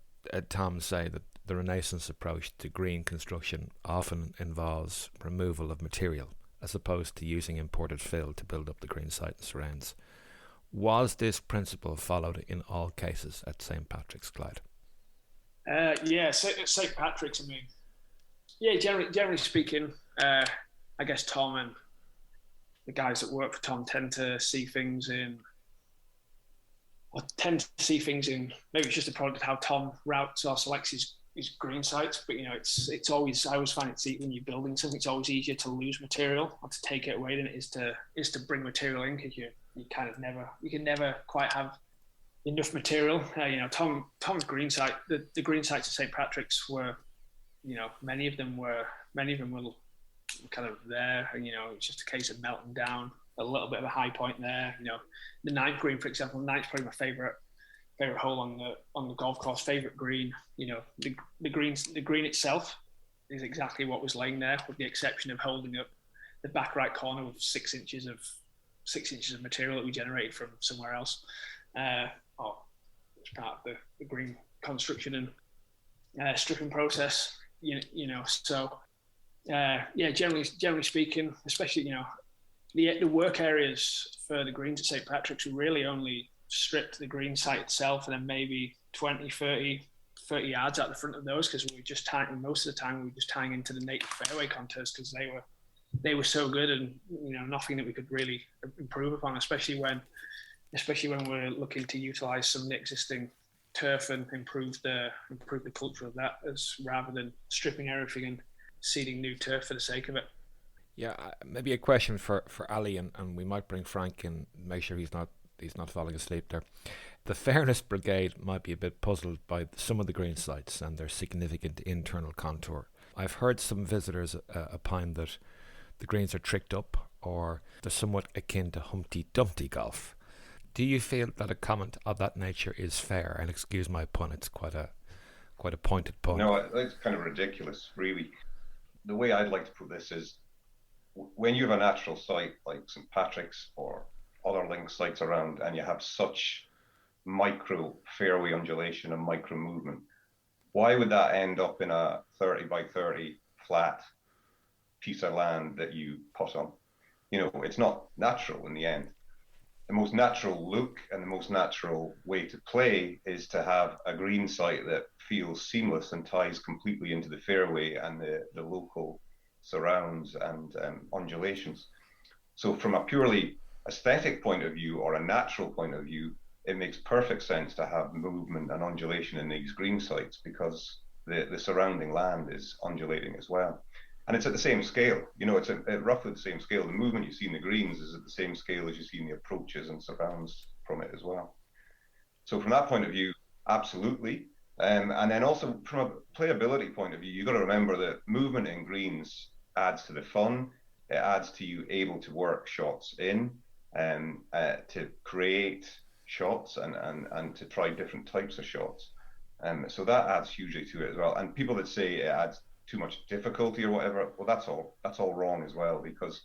Tom say that the Renaissance approach to green construction often involves removal of material as opposed to using imported fill to build up the green site and surrounds. Was this principle followed in all cases at St. Patrick's, Clyde? Yeah, St. Patrick's, I mean, yeah, generally speaking, I guess Tom and the guys that work for Tom tend to see things in maybe it's just a product of how Tom routes or selects his green sites. But it's always, I always find when you're building something, it's always easier to lose material or to take it away than it is to bring material in, because you can never quite have enough material. Tom's green site, the green sites at St. Patrick's were, many of them were kind of there, and it's just a case of melting down a little bit of a high point there. The ninth green, for example, ninth's probably my favorite hole on the golf course, favorite green. The green itself is exactly what was laying there, with the exception of holding up the back right corner with 6 inches of material that we generated from somewhere else. It's part of the green construction and stripping process. So generally speaking, especially the work areas for the greens at St. Patrick's, we really only stripped the green site itself, and then maybe 20, 30 yards out the front of those, because we were just tying, most of the time we were just tying into the native fairway contours, because they were so good, and nothing that we could really improve upon, especially when we're looking to utilize some of the existing turf and improve the culture of that, rather than stripping everything and seeding new turf for the sake of it. Yeah, maybe a question for Ali, and we might bring Frank in, make sure he's not falling asleep there. The Fairness Brigade might be a bit puzzled by some of the green sites and their significant internal contour. I've heard some visitors opine that the greens are tricked up, or they're somewhat akin to Humpty Dumpty golf. Do you feel that a comment of that nature is fair? And excuse my pun, it's quite a pointed pun. No, it's kind of ridiculous, really. The way I'd like to put this is, when you have a natural site like St. Patrick's or other link sites around, and you have such micro fairway undulation and micro movement, why would that end up in a 30 by 30 flat piece of land that you put on? It's not natural in the end. The most natural look and the most natural way to play is to have a green site that feels seamless and ties completely into the fairway and the local surrounds and undulations. So from a purely aesthetic point of view, or a natural point of view, it makes perfect sense to have movement and undulation in these green sites, because the surrounding land is undulating as well. And it's at the same scale, it's at roughly the same scale. The movement you see in the greens is at the same scale as you see in the approaches and surrounds from it as well. So from that point of view, absolutely. And then also from a playability point of view, you've got to remember that movement in greens adds to the fun. It adds to you able to work shots in, to create shots and to try different types of shots. So that adds hugely to it as well. And people that say it adds too much difficulty or whatever, well, that's all wrong as well, because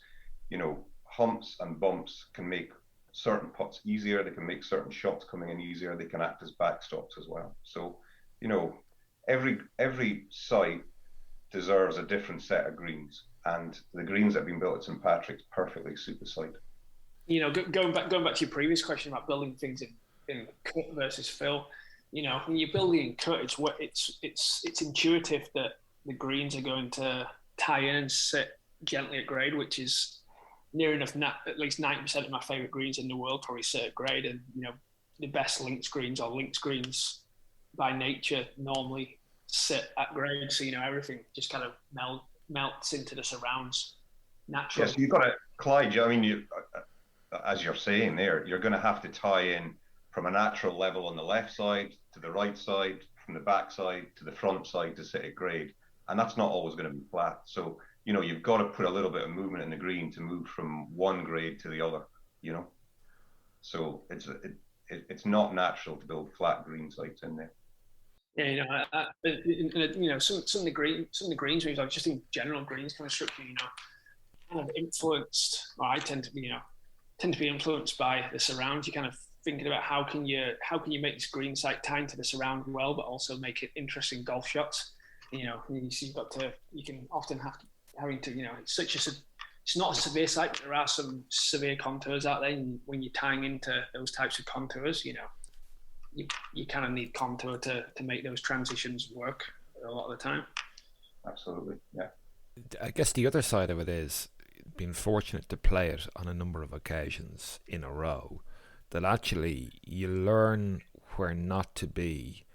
humps and bumps can make certain putts easier, they can make certain shots coming in easier, they can act as backstops as well. So every site deserves a different set of greens, and the greens that have been built at St. Patrick's perfectly suit the site. Going back to your previous question about building things in cut versus fill, when you're building in cut, it's intuitive that the greens are going to tie in and sit gently at grade, which is near enough. At least 90% of my favorite greens in the world probably sit at grade, and the best links greens by nature normally sit at grade. So everything just kind of melts into the surrounds naturally. Yes, you've got to, Clyde. I mean, as you're saying there, you're going to have to tie in from a natural level on the left side to the right side, from the back side to the front side to sit at grade. And that's not always going to be flat. So, you've got to put a little bit of movement in the green to move from one grade to the other. you know. So it's not natural to build flat green sites in there. Yeah, some of the greens moves, like just in general greens construction, kind of influenced, or I tend to be influenced by the surround. You're kind of thinking about how can you make this green site tie into the surround well, but also make it interesting golf shots. You can often have to it's not a severe site, but there are some severe contours out there, and when you're tying into those types of contours, you kind of need contour to make those transitions work a lot of the time. Absolutely, yeah. I guess the other side of it is being fortunate to play it on a number of occasions in a row, that actually you learn where not to be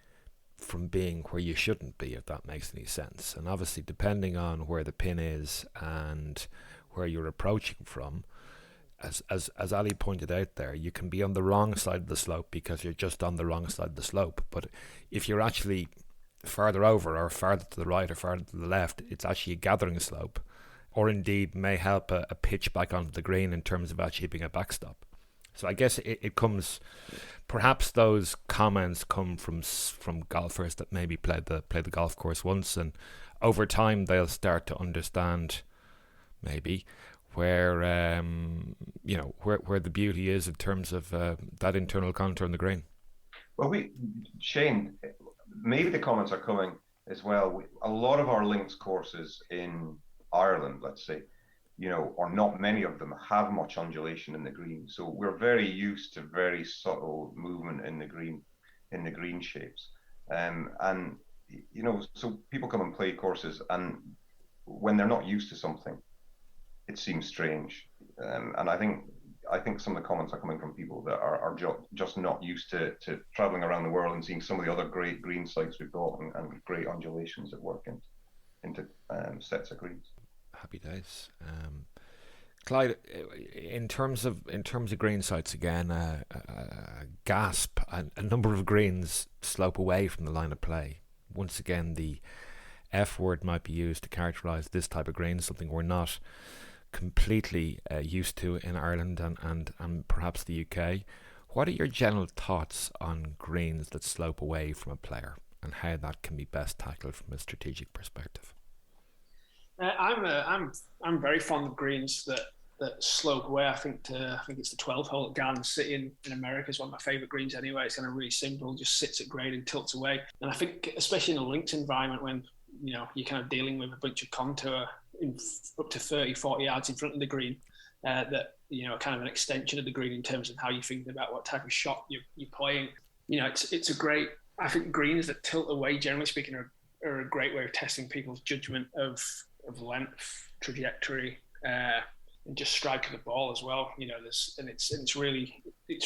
from being where you shouldn't be, if that makes any sense. And obviously, depending on where the pin is and where you're approaching from, as Ali pointed out there, you can be on the wrong side of the slope because you're just on the wrong side of the slope. But if you're actually farther over or farther to the right or farther to the left, it's actually a gathering slope, or indeed may help a pitch back onto the green in terms of actually being a backstop. So I guess it comes, perhaps those comments come from golfers that maybe played the golf course once, and over time they'll start to understand maybe where where the beauty is in terms of that internal contour on the green. Well, Shane, maybe the comments are coming as well. A lot of our links courses in Ireland, let's say, or not many of them have much undulation in the green. So we're very used to very subtle movement in the green shapes. So people come and play courses, and when they're not used to something, it seems strange. And I think some of the comments are coming from people that are just not used to traveling around the world and seeing some of the other great green sites we've got and great undulations that work into sets of greens. Happy days. Clyde, in terms of green sites again, gasp, a number of greens slope away from the line of play. Once again, the F word might be used to characterise this type of green, something we're not completely used to in Ireland and perhaps the UK. What are your general thoughts on greens that slope away from a player and how that can be best tackled from a strategic perspective? I'm very fond of greens that slope away. I think it's the 12th hole at Garden City in America is one of my favourite greens anyway. It's kind of really simple, just sits at grade and tilts away. And I think especially in a links environment when you're kind of dealing with a bunch of contour up to 30, 40 yards in front of the green, that kind of an extension of the green in terms of how you're thinking about what type of shot you're playing. It's a great. I think greens that tilt away, generally speaking, are a great way of testing people's judgment of length, trajectory, and just strike of the ball as well. It's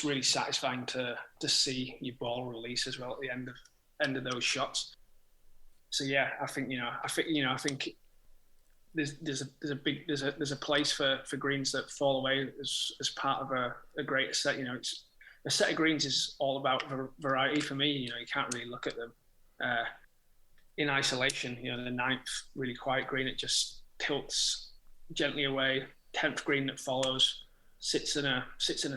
really satisfying to see your ball release as well at the end of those shots. So yeah, I think there's a place for greens that fall away as part of a greater set. It's a set of greens is all about variety for me. You can't really look at them in isolation. The 9th really quiet green, it just tilts gently away. 10th green that follows sits in a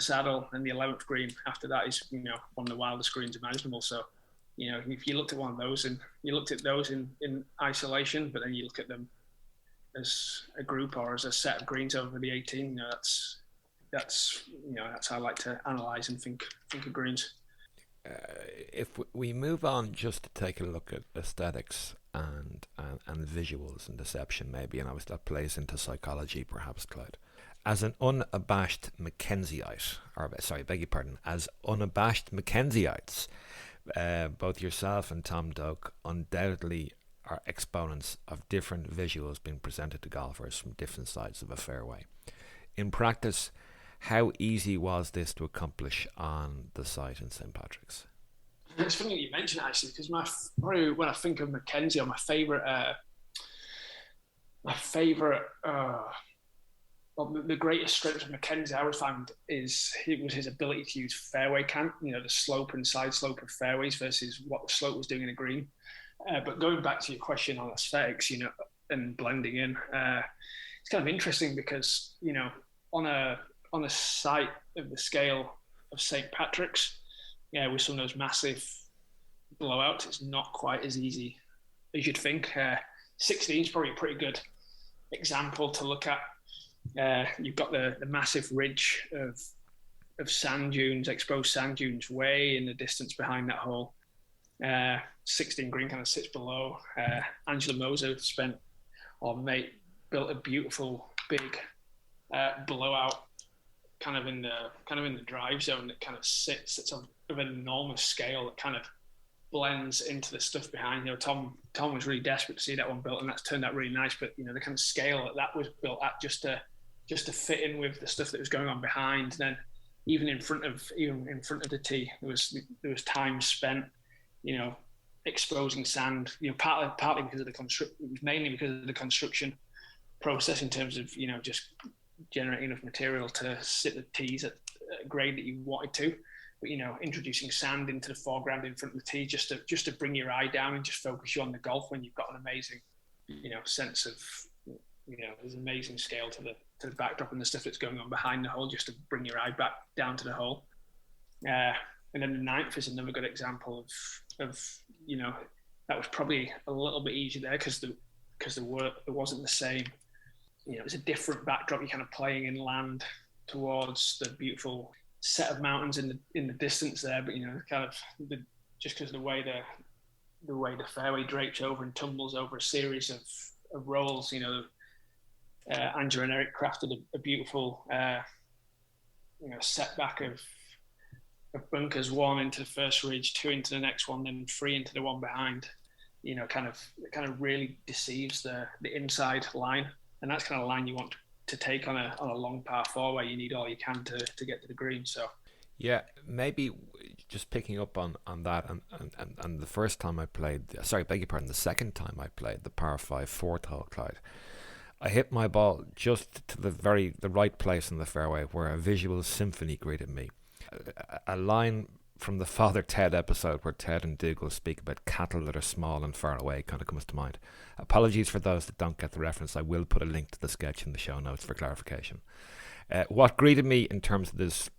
saddle, and the 11th green after that is one of the wildest greens imaginable. So if you looked at one of those and you looked at those in isolation, but then you look at them as a group or as a set of greens over the 18, that's how I like to analyse and think of greens. If we move on just to take a look at aesthetics and visuals and deception maybe, and obviously that plays into psychology perhaps, Clyde. As an unabashed Mackenzieite, as unabashed Mackenzie'ites, both yourself and Tom Doak undoubtedly are exponents of different visuals being presented to golfers from different sides of a fairway. In practice, how easy was this to accomplish on the site in St. Patrick's? It's funny that you mention it, actually, because when I think of Mackenzie, or my the greatest strength of Mackenzie I would find was his ability to use fairway cant, the slope and side slope of fairways versus what the slope was doing in a green. But going back to your question on aesthetics, and blending in, it's kind of interesting because, on a on a site of the scale of St. Patrick's, with some of those massive blowouts, it's not quite as easy as you'd think. 16 is probably a pretty good example to look at. You've got the massive ridge of sand dunes, exposed sand dunes, way in the distance behind that hole. 16 green kind of sits below. Angela Moser built a beautiful big blowout kind of in the drive zone that kind of sits. It's of an enormous scale that kind of blends into the stuff behind. Tom was really desperate to see that one built, and that's turned out really nice. But the kind of scale that was built at just to fit in with the stuff that was going on behind. And then even in front of the tee, there was time spent, exposing sand. Partly because of the construction, mainly because of the construction process in terms of just generating enough material to sit the tees at a grade that you wanted to. But introducing sand into the foreground in front of the tee just to bring your eye down and just focus you on the golf when you've got an amazing, sense of, there's amazing scale to the backdrop and the stuff that's going on behind the hole, just to bring your eye back down to the hole. And then the ninth is another good example of that was probably a little bit easier there because the work, it wasn't the same. It was a different backdrop. You're kind of playing inland towards the beautiful set of mountains in the distance there, but just because the way the fairway drapes over and tumbles over a series of rolls, Angela and Eric crafted a beautiful setback of bunkers, one into the first ridge, two into the next one, then three into the one behind. It kind of really deceives the inside line, and that's kind of line you want to take on a long par four where you need all you can to get to the green. So yeah, maybe just picking up on that, and the first time I played, the second time I played the par 5 fourth hole, Clyde, I hit my ball just to the right place in the fairway where a visual symphony greeted me. A line from the Father Ted episode where Ted and Dougal speak about cattle that are small and far away kind of comes to mind. Apologies for those that don't get the reference. I will put a link to the sketch in the show notes for clarification. What greeted me in terms of this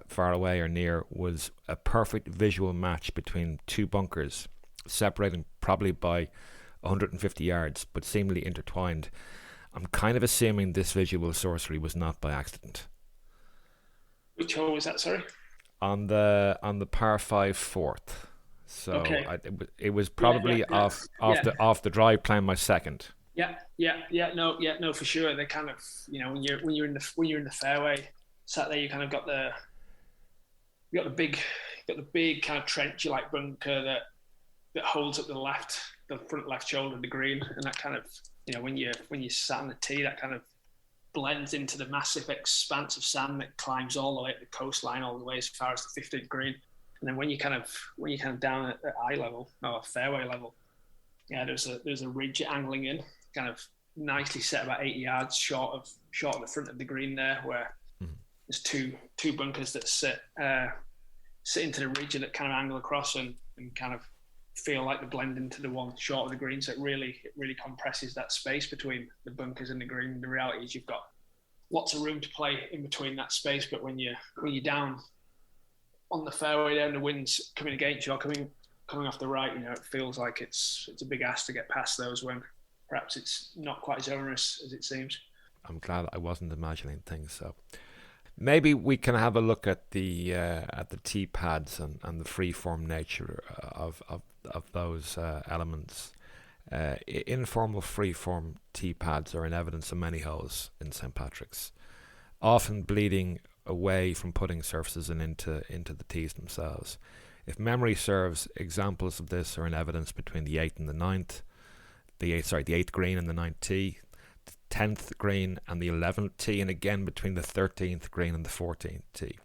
far away or near was a perfect visual match between two bunkers, separating probably by 150 yards, but seemingly intertwined. I'm kind of assuming this visual sorcery was not by accident. Which hole was that, sorry? On the par 5 fourth. So okay. It was probably off the drive playing my second. No, for sure. They kind of, when you're in the fairway, sat there, you kind of got the big kind of trenchy like bunker that holds up the front left shoulder of the green, and that kind of, when you sat on the tee, that kind of blends into the massive expanse of sand that climbs all the way at the coastline, all the way as far as the 15th green. And then when you kind of down at eye level or fairway level, there's a ridge angling in, kind of nicely set about 80 yards short of the front of the green there, where there's two bunkers that sit into the ridge that kind of angle across and kind of feel like they blend into the one short of the green. So it really compresses that space between the bunkers and the green. The reality is you've got lots of room to play in between that space, but when you're down on the fairway there and the wind's coming against you or coming off the right, it feels like it's a big ask to get past those when perhaps it's not quite as onerous as it seems. I'm glad I wasn't imagining things. So maybe we can have a look at the tee pads and the free-form nature of those elements. Informal free-form tee pads are in evidence on many holes in St. Patrick's, often bleeding away from putting surfaces and into the tees themselves. If memory serves, examples of this are in evidence between the 8th and the 9th, the 8th green and the 9th tee, the 10th green and the 11th tee, and again between the 13th green and the 14th tee.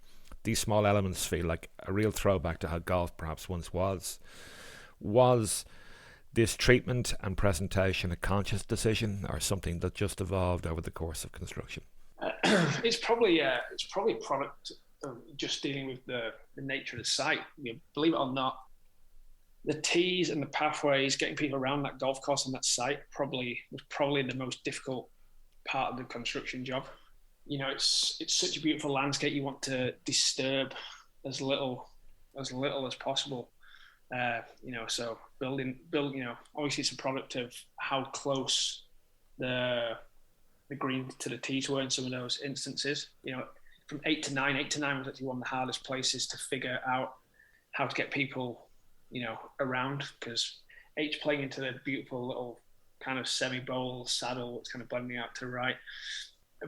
These small elements feel like a real throwback to how golf perhaps once was. Was this treatment and presentation a conscious decision or something that just evolved over the course of construction? It's probably a product of just dealing with the nature of the site. Believe it or not, the tees and the pathways, getting people around that golf course and that site was probably the most difficult part of the construction job. it's such a beautiful landscape. You want to disturb as little as possible. So obviously it's a product of how close the green to the tees were in some of those instances. From 8 to 9 was actually one of the hardest places to figure out how to get people, around, because 8's playing into the beautiful little kind of semi-bowl saddle that's kind of blending out to the right.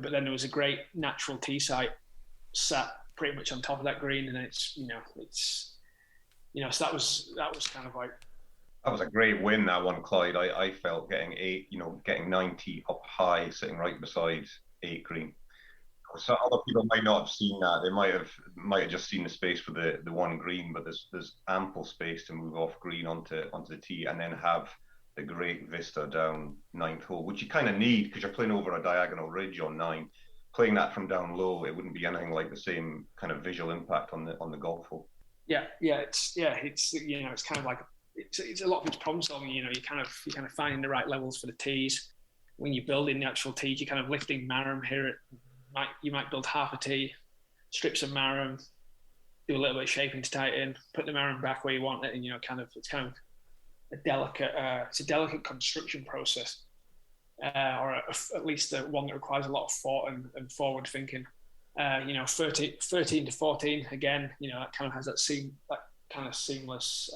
But then there was a great natural tee site sat pretty much on top of that green, and so that was kind of like. That was a great win, that one, Clyde. I felt getting 8, getting 90 up high, sitting right beside 8 green. So other people might not have seen that. They might have just seen the space for the one green, but there's ample space to move off green onto the tee, and then have the great vista down 9th hole, which you kind of need because you're playing over a diagonal ridge on 9. Playing that from down low, it wouldn't be anything like the same kind of visual impact on the golf hole. It's kind of like it's a lot of it's problem solving. You're kind of finding the right levels for the tees. When you're building the actual tees, you're kind of lifting marram here. You might build half a tee, strip some marram, do a little bit of shaping to tie it in, put the marram back where you want it, and it's kind of a delicate construction process, or at least one that requires a lot of thought and forward thinking. 13 to 14 again. That kind of has that kind of seamless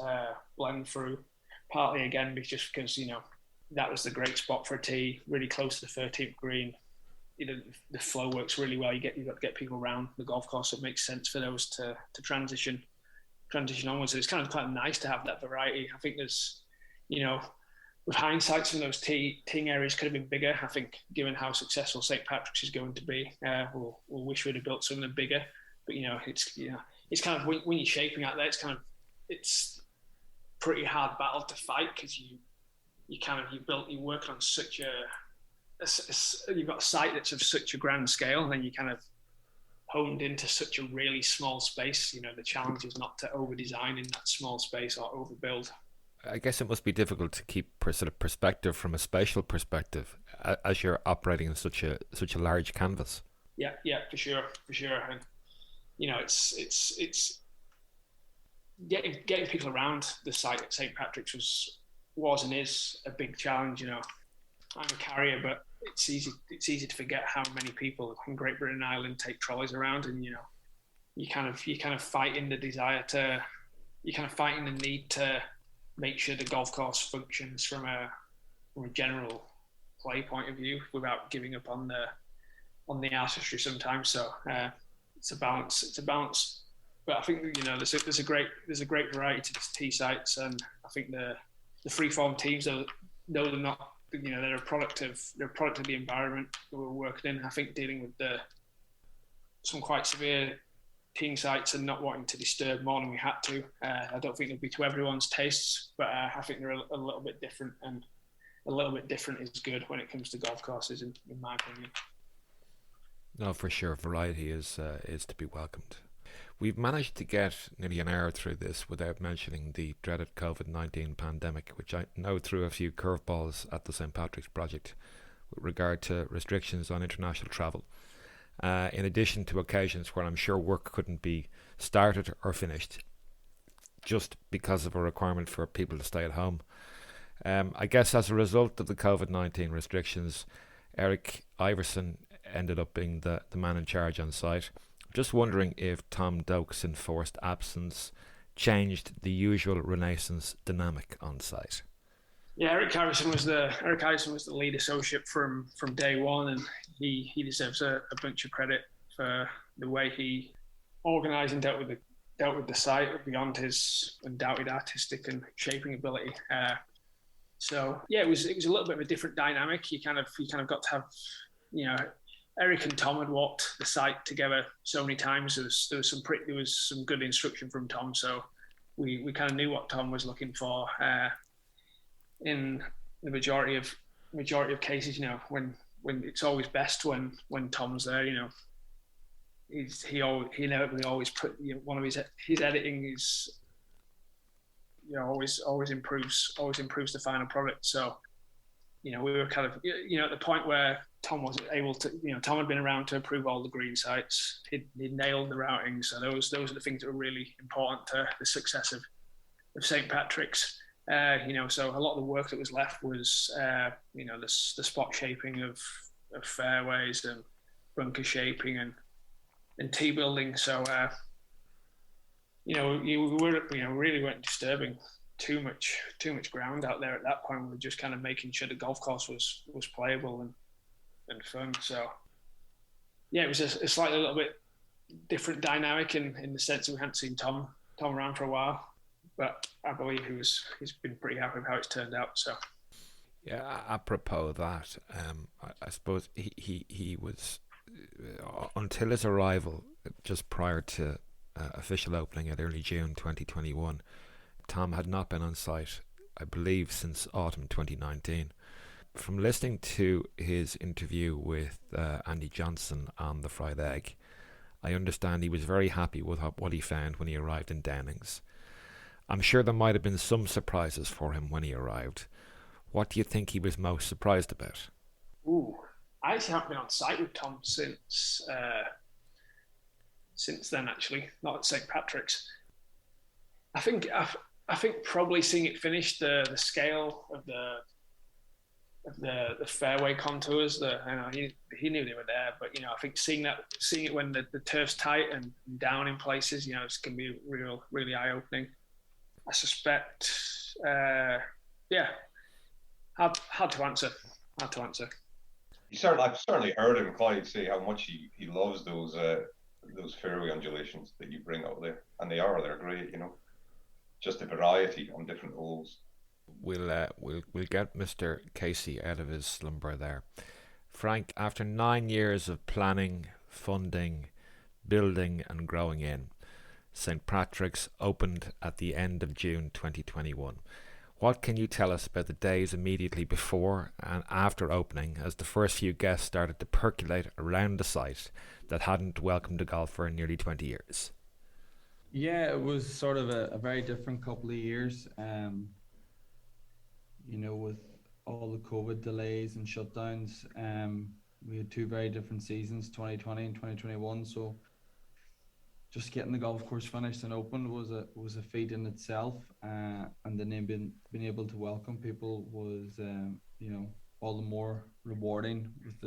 blend through. Partly again because that was the great spot for a tee, really close to the 13th green. The flow works really well. You've got to get people around the golf course. So it makes sense for those to transition onwards. So it's kind of quite nice to have that variety. I think there's, with hindsight, some of those teeing areas could have been bigger. I think given how successful St. Patrick's is going to be, we'll wish we'd have built some of them bigger. But it's kind of when you're shaping out there, it's pretty hard battle to fight because you're working on such you've got a site that's of such a grand scale, and then you kind of honed into such a really small space. The challenge is not to over design in that small space or overbuild. I guess it must be difficult to keep sort of perspective from a spatial perspective as you're operating in such a large canvas. Yeah, for sure. And it's getting people around the site at St. Patrick's was and is a big challenge. I'm a carrier, but it's easy to forget how many people in Great Britain and Ireland take trolleys around, and you kind of fighting the desire to, you're kind of fighting the need to make sure the golf course functions from a general play point of view without giving up on the artistry sometimes. So it's a balance. But I think there's a great variety to tee sites, and I think the freeform teams though they're not. They're a product of the environment that we're working in. I think dealing with some quite severe teeing sites and not wanting to disturb more than we had to. I don't think they'll be to everyone's tastes, but I think they're a little bit different, and a little bit different is good when it comes to golf courses, in my opinion. No, for sure, variety is to be welcomed. We've managed to get nearly an hour through this without mentioning the dreaded COVID-19 pandemic, which I know threw a few curveballs at the St. Patrick's project with regard to restrictions on international travel, in addition to occasions where I'm sure work couldn't be started or finished just because of a requirement for people to stay at home. I guess as a result of the COVID-19 restrictions, Eric Iverson ended up being the man in charge on site. Just wondering if Tom Doak's enforced absence changed the usual Renaissance dynamic on site. Yeah, Eric Harrison was the lead associate from day one, and he deserves a bunch of credit for the way he organised and dealt with the site beyond his undoubted artistic and shaping ability. So yeah, it was a little bit of a different dynamic. You kind of got to have, Eric and Tom had walked the site together so many times. There was some good instruction from Tom, so we kind of knew what Tom was looking for. In the majority of cases, when it's always best when Tom's there. He inevitably always put one of his editing is always improves the final product. So we were kind of, at the point where Tom wasn't able to, Tom had been around to approve all the green sites. He'd nailed the routing. So those are the things that were really important to the success of St. Patrick's. So a lot of the work that was left was, the spot shaping of fairways and bunker shaping and tee building. So, we really weren't disturbing too much ground out there at that point. We were just kind of making sure the golf course was playable and fun. So yeah, it was a slightly little bit different dynamic in the sense that we hadn't seen Tom around for a while, but I believe he's been pretty happy with how it's turned out. So yeah, apropos that, I suppose he was until his arrival just prior to official opening at early June 2021. Tom had not been on site, I believe, since autumn 2019. From listening to his interview with Andy Johnson on the Fried Egg, I understand he was very happy with what he found when he arrived in Downings. I'm sure there might have been some surprises for him when he arrived. What do you think he was most surprised about? I actually haven't been on site with Tom since then, actually, not at St. Patrick's. I think probably seeing it finished, the scale of the fairway contours, he knew they were there, but I think seeing it when the turf's tight and down in places, it's going to be really eye opening. I suspect, hard to answer. I've certainly heard him, Clyde, say how much he loves those fairway undulations that you bring up there, and they're great. Just the variety on different holes. We'll get Mr. Casey out of his slumber there. Frank, after 9 years of planning, funding, building and growing in, St. Patrick's opened at the end of June 2021. What can you tell us about the days immediately before and after opening, as the first few guests started to percolate around the site that hadn't welcomed a golfer in nearly 20 years? Yeah, it was sort of a very different couple of years, with all the COVID delays and shutdowns. We had two very different seasons, 2020 and 2021. So just getting the golf course finished and opened was a feat in itself, and then being able to welcome people was all the more rewarding with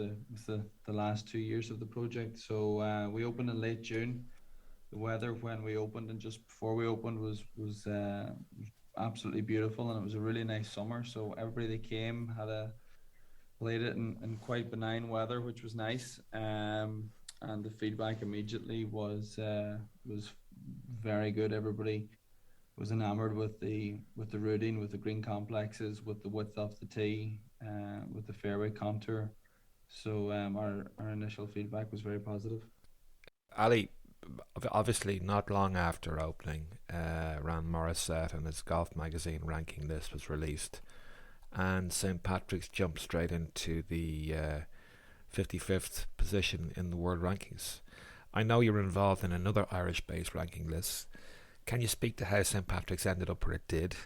the last 2 years of the project. So we opened in late June. The weather when we opened and just before we opened was absolutely beautiful, and it was a really nice summer. So everybody that came played it in quite benign weather, which was nice. And the feedback immediately was very good. Everybody was enamored with the routing, with the green complexes, with the width of the tee, with the fairway contour. So our initial feedback was very positive. Ali, obviously not long after opening, Rand Morissette and his Golf magazine ranking list was released, and St. Patrick's jumped straight into the 55th position in the world rankings. I know you're involved in another Irish-based ranking list. Can you speak to how St. Patrick's ended up where it did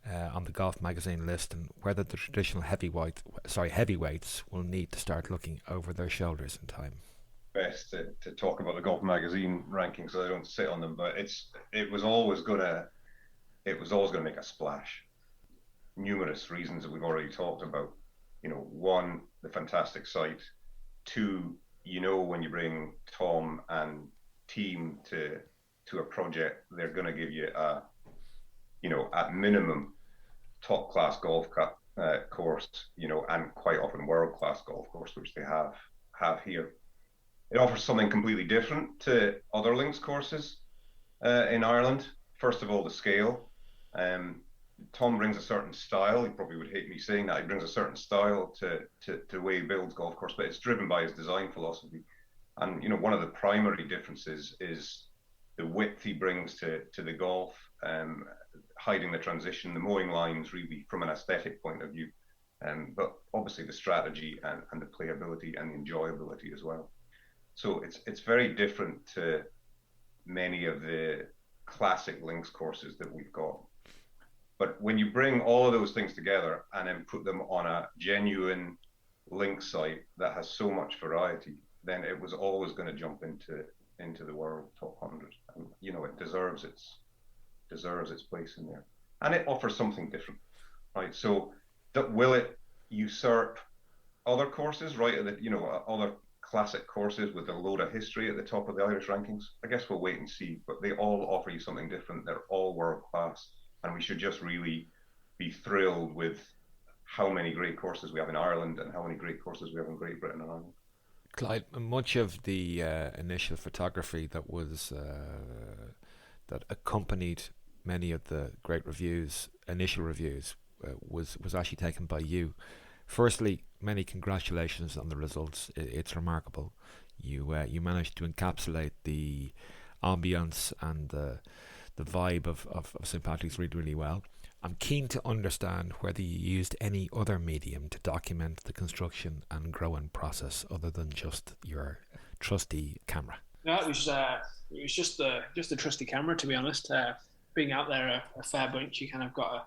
on the Golf magazine list, and whether the traditional heavyweights will need to start looking over their shoulders in time? Best to talk about the Golf magazine rankings, so I don't sit on them, but it was always gonna make a splash. Numerous reasons that we've already talked about. One, the fantastic site. Two, when you bring Tom and team to a project, they're gonna give you at minimum top class golf course, and quite often world class golf course, which they have here. It offers something completely different to other links courses in Ireland. First of all, the scale. Tom brings a certain style. He probably would hate me saying that. He brings a certain style to the way he builds golf course, but it's driven by his design philosophy. And one of the primary differences is the width he brings to the golf, hiding the transition, the mowing lines, really from an aesthetic point of view, but obviously the strategy and the playability and the enjoyability as well. So it's very different to many of the classic links courses that we've got. But when you bring all of those things together and then put them on a genuine link site that has so much variety, then it was always going to jump into the world top 100. And it deserves its place in there, and it offers something different, right? So will it usurp other courses, right? Other classic courses with a load of history at the top of the Irish rankings? I guess we'll wait and see, but they all offer you something different. They're all world class, and we should just really be thrilled with how many great courses we have in Ireland and how many great courses we have in Great Britain and Ireland. Clyde, much of the initial photography that was that accompanied many of the great initial reviews, was actually taken by you. Firstly, many congratulations on the results. It's remarkable. You managed to encapsulate the ambience and the vibe of St. Patrick's really, really well. I'm keen to understand whether you used any other medium to document the construction and growing process other than just your trusty camera. No, it was just the trusty camera, to be honest. Being out there a fair bunch, you kind of got a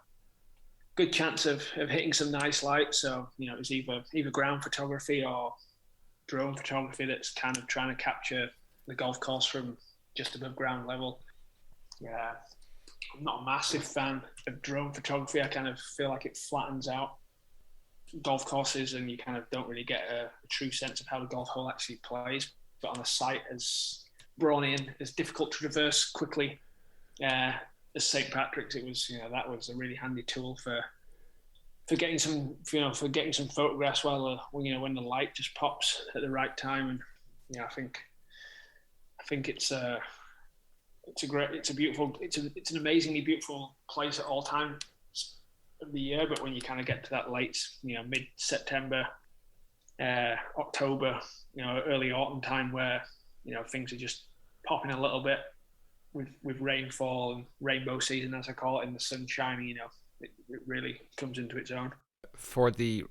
good chance of hitting some nice light. So it was either ground photography or drone photography that's kind of trying to capture the golf course from just above ground level. Yeah, I'm not a massive fan of drone photography. I kind of feel like it flattens out golf courses, and you kind of don't really get a true sense of how the golf hole actually plays. But on a site as brawny, as difficult to traverse quickly as St. Patrick's, it was that was a really handy tool for getting some photographs when the light just pops at the right time. And I think it's an amazingly beautiful place at all times of the year. But when you kind of get to that late, mid-September, October, early autumn time, where things are just popping a little bit with rainfall and rainbow season, as I call it, and the sun shining, it really comes into its own. For the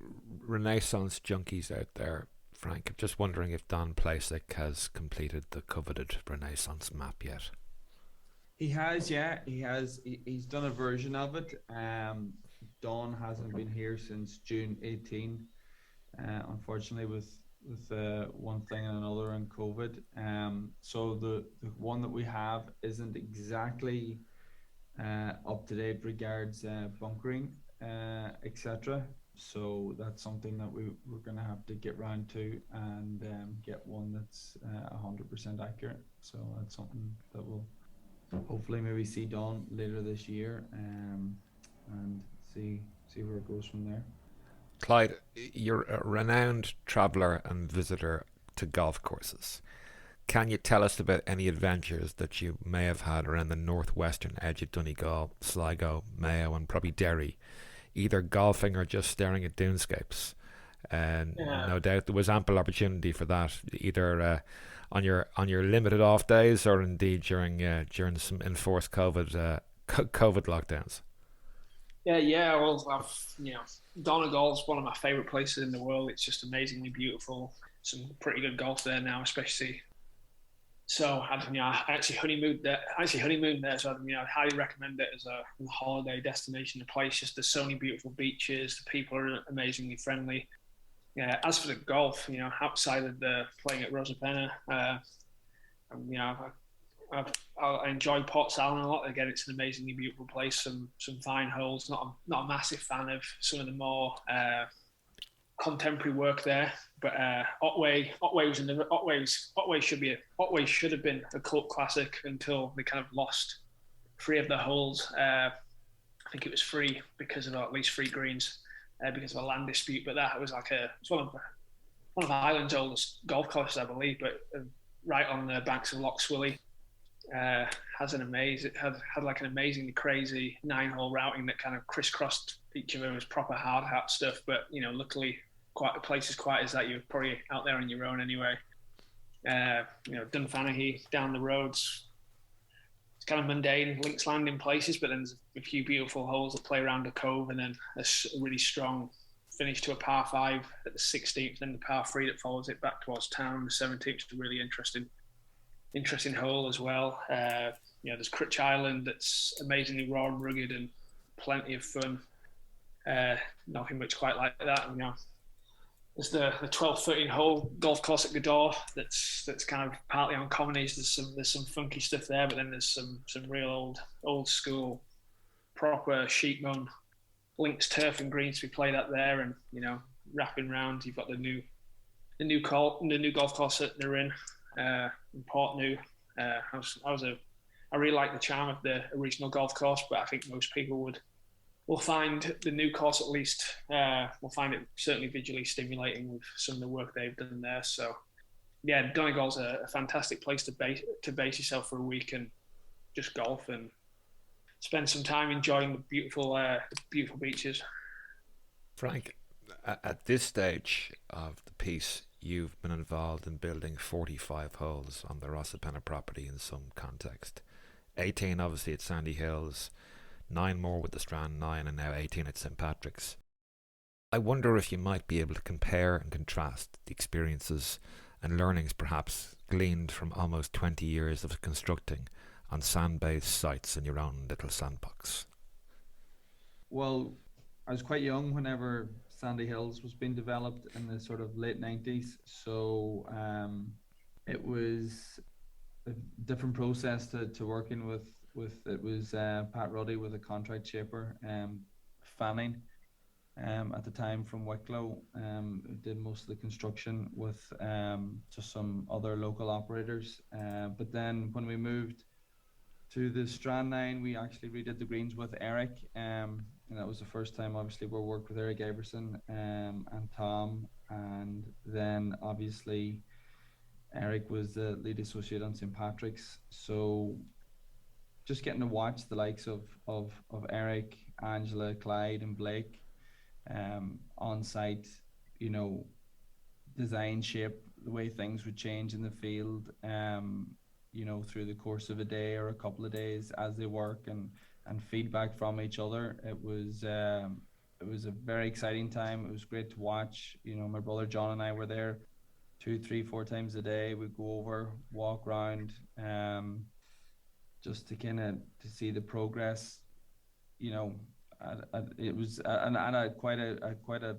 Renaissance junkies out there, Frank, I'm just wondering if Don Plasic has completed the coveted Renaissance map yet. He has, yeah. He has. He's done a version of it. Don hasn't been here since June 18. Unfortunately, with one thing and another and COVID. So the one that we have isn't exactly up to date regards bunkering, etc. So that's something that we're going to have to get round to and get one that's 100% accurate. So that's something that we'll hopefully maybe see Don later this year, and see where it goes from there. Clyde, you're a renowned traveller and visitor to golf courses. Can you tell us about any adventures that you may have had around the northwestern edge of Donegal, Sligo, Mayo and probably Derry, either golfing or just staring at dunescapes? And no doubt there was ample opportunity for that, either on your limited off days or indeed during some enforced COVID lockdowns. Yeah. Well, Donegal's one of my favourite places in the world. It's just amazingly beautiful. Some pretty good golf there now, especially. So I actually honeymooned there. So I'd highly recommend it as a holiday destination. The place, just there's so many beautiful beaches. The people are amazingly friendly. Yeah. As for the golf, outside of the playing at Rosapenna, I enjoy Portsalon a lot. Again, it's an amazingly beautiful place. Some fine holes. Not a massive fan of some of the more contemporary work there, but Otway should have been a cult classic until they kind of lost 3 of the holes. I think it was 3 because of, or at least 3 greens, because of a land dispute. But that was it's one of Ireland's oldest golf courses, I believe, but right on the banks of Loch Swilly. Had an amazingly crazy 9-hole routing that kind of crisscrossed each other. It was proper hard hat stuff, but luckily quite a place as quiet as that, you're probably out there on your own anyway. Dunfanaghy down the roads, it's kind of mundane links landing places, but then there's a few beautiful holes that play around the cove, and then a really strong finish to a par 5 at the 16th, then the par 3 that follows it back towards town. The 17th is a really interesting hole as well. There's Critch Island that's amazingly raw and rugged, and plenty of fun. Nothing much quite like that. There's the 12, 13 hole golf course at Godor that's kind of partly on Communies. There's some funky stuff there, but then there's some real old school, proper sheep mown links, turf and greens to be played at there, and wrapping round. You've got the new golf course at Narin, in Port New. I really like the charm of the original golf course, but I think most people will find the new course, at least, will find it certainly visually stimulating with some of the work they've done there. So, yeah, Donegal's a fantastic place to base yourself for a week and just golf and spend some time enjoying the beautiful beaches. Frank, at this stage of the piece, you've been involved in building 45 holes on the Rosapenna property in some context. 18 obviously at Sandy Hills, 9 more with the Strand 9, and now 18 at St. Patrick's. I wonder if you might be able to compare and contrast the experiences and learnings perhaps gleaned from almost 20 years of constructing on sand-based sites in your own little sandbox. Well, I was quite young whenever Sandy Hills was being developed in the sort of late 90s, so it was a different process to working with. It was Pat Ruddy with a contract shaper, Fanning, at the time from Wicklow, did most of the construction with just some other local operators. But then when we moved to the Strand 9, we actually redid the greens with Eric, and that was the first time obviously we worked with Eric Averson and Tom, and then obviously Eric was the lead associate on St. Patrick's. So just getting to watch the likes of Eric, Angela, Clyde and Blake on site, design, shape, the way things would change in the field, through the course of a day or a couple of days as they work, and feedback from each other. It was a very exciting time. It was great to watch. My brother John and I were there 2, 3, 4 times a day. We'd go over, walk around, just to to see the progress. It was at quite a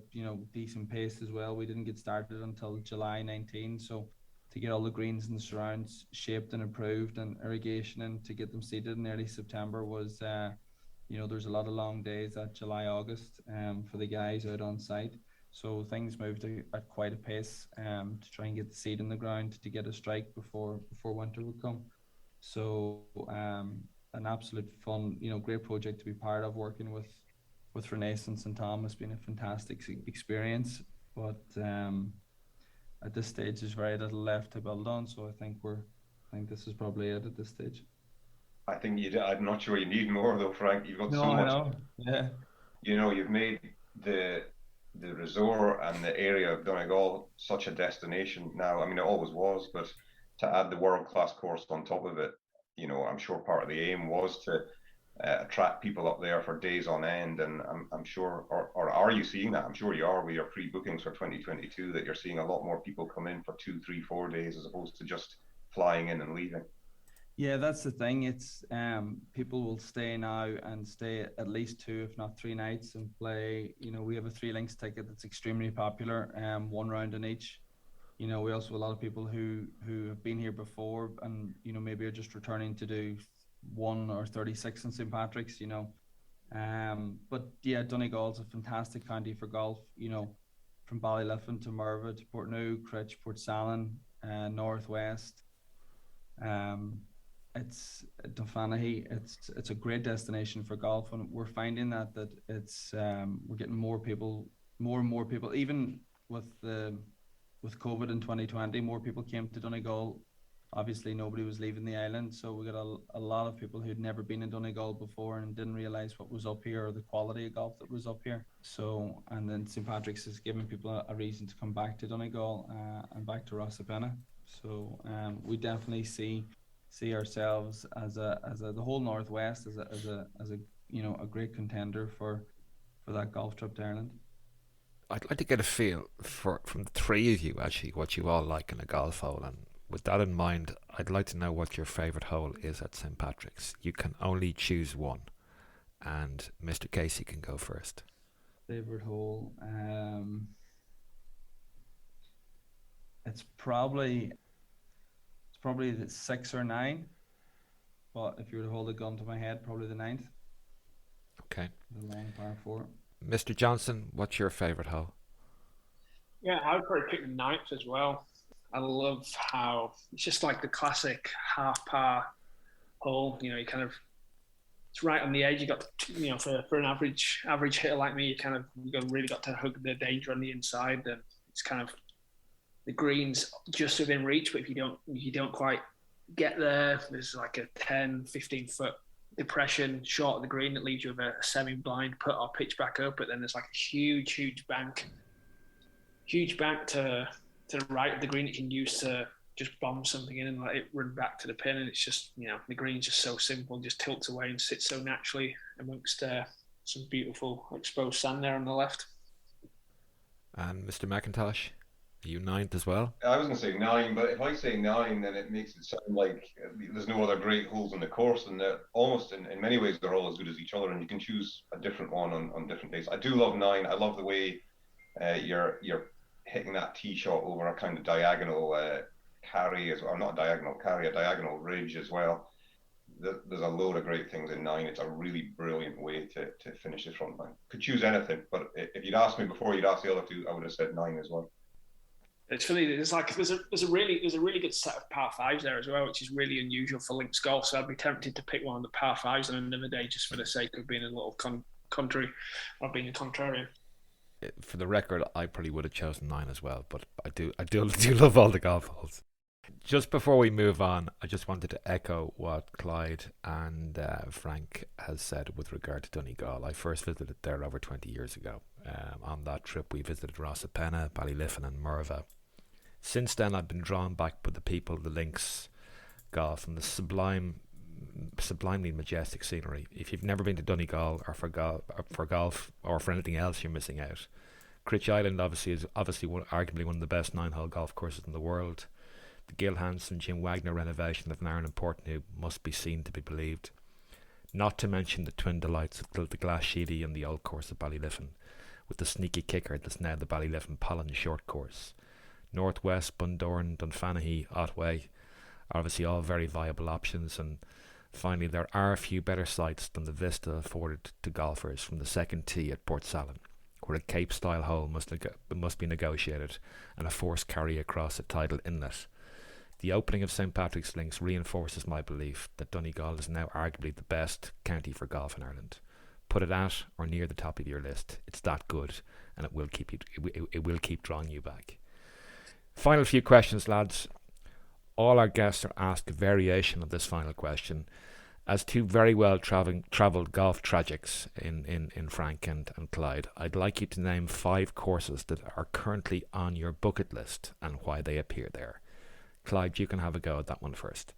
decent pace as well. We didn't get started until July 19, so to get all the greens and the surrounds shaped and approved and irrigation and to get them seeded in early September was there's a lot of long days at July, August for the guys out on site. So things moved at quite a pace to try and get the seed in the ground to get a strike before winter would come. So an absolute fun, great project to be part of, working with Renaissance and Tom has been a fantastic experience. But at this stage, there's very little left to build on. So I think this is probably it at this stage. I think I'm not sure you need more though, Frank. You've got so much. I know. Yeah. You've made the resort and the area of Donegal such a destination now. I mean, it always was, but to add the world-class course on top of it, I'm sure part of the aim was to attract people up there for days on end. And I'm sure, or are you seeing that? I'm sure you are with your pre-bookings for 2022, that you're seeing a lot more people come in for 2, 3, 4 days as opposed to just flying in and leaving. Yeah, that's the thing. It's people will stay now and stay at least 2, if not 3 nights and play. We have a 3 links ticket that's extremely popular, 1 round in each. We also have a lot of people who have been here before and maybe are just returning to do 1 or 36 in St. Patrick's. But yeah, Donegal's a fantastic county for golf. From Ballyliffin to Merva to Portneuf, Critch, Port Salin, Northwest. It's Dunfanaghy. It's a great destination for golf, and we're finding that it's we're getting more and more people. Even with COVID in 2020, more people came to Donegal. Obviously, nobody was leaving the island, so we got a lot of people who'd never been in Donegal before and didn't realize what was up here or the quality of golf that was up here. So, and then St. Patrick's is giving people a reason to come back to Donegal and back to Rosapenna. So, we definitely see ourselves as the whole Northwest as a great contender for that golf trip to Ireland. I'd like to get a feel from the 3 of you, actually, what you all like in a golf hole. And with that in mind, I'd like to know what your favourite hole is at St. Patrick's. You can only choose one. And Mr. Casey can go first. Favorite hole. It's probably the 6 or 9. But if you were to hold a gun to my head, probably the 9th. Okay. The long par 4. Mr. Johnson, what's your favourite hole? Yeah, I would probably pick the 9th as well. I love how it's just like the classic half par hole. You know, you kind of, it's right on the edge. You got, you know, for an average hitter like me, really got to hug the danger on the inside, and it's kind of the green's just within reach. But if you don't quite get there, there's like a 10-15 foot depression short of the green that leaves you with a semi-blind putt or pitch back up. But then there's like a huge bank to the right of the green that you can use to just bomb something in and let it run back to the pin. And it's just, you know, the green's just so simple, just tilts away and sits so naturally amongst some beautiful exposed sand there on the left. And Mr. McIntosh, are you 9th as well? I was going to say 9, but if I say 9, then it makes it sound like there's no other great holes in the course, and that almost in many ways they're all as good as each other, and you can choose a different one on different days. I do love 9. I love the way you're hitting that tee shot over a kind of diagonal carry as well. Not a diagonal carry, a diagonal ridge as well. There's a load of great things in 9. It's a really brilliant way to finish the front line. Could choose anything, but if you'd asked me before you'd asked the other two, I would have said 9 as well. It's funny. There's a really good set of par 5s there as well, which is really unusual for links golf. So I'd be tempted to pick one of the par 5s on another day just for the sake of being a little contrary or being a contrarian. For the record, I probably would have chosen 9 as well, but I do love all the golf holes. Just before we move on, I just wanted to echo what Clyde and Frank has said with regard to Donegal. I first visited there over 20 years ago. On that trip, we visited Rosapenna, Ballyliffin and Murva. Since then, I've been drawn back by the people, the links, golf, and the sublimely majestic scenery. If you've never been to Donegal or for golf or for anything else, you're missing out. Critch Island is arguably one of the best 9-hole golf courses in the world. The Gil Hansen Jim Wagner renovation of Nairn and Portneuf must be seen to be believed. Not to mention the twin delights of the Glass Sheedy and the old course of Ballyliffin, with the sneaky kicker that's now the Ballyliffin Pollen short course. Northwest, Bundoran, Dunfanaghy, Otway are obviously all very viable options, and finally there are a few better sites than the vista afforded to golfers from the second tee at Port Salin, where a Cape-style hole must be negotiated and a forced carry across a tidal inlet. The opening of St. Patrick's Links reinforces my belief that Donegal is now arguably the best county for golf in Ireland. Put it at or near the top of your list. It's that good, and it will keep drawing you back. Final few questions, lads. All our guests are asked a variation of this final question. As two very well travelled golf tragics in Frank and Clyde, I'd like you to name 5 courses that are currently on your bucket list and why they appear there. Clyde, you can have a go at that one first.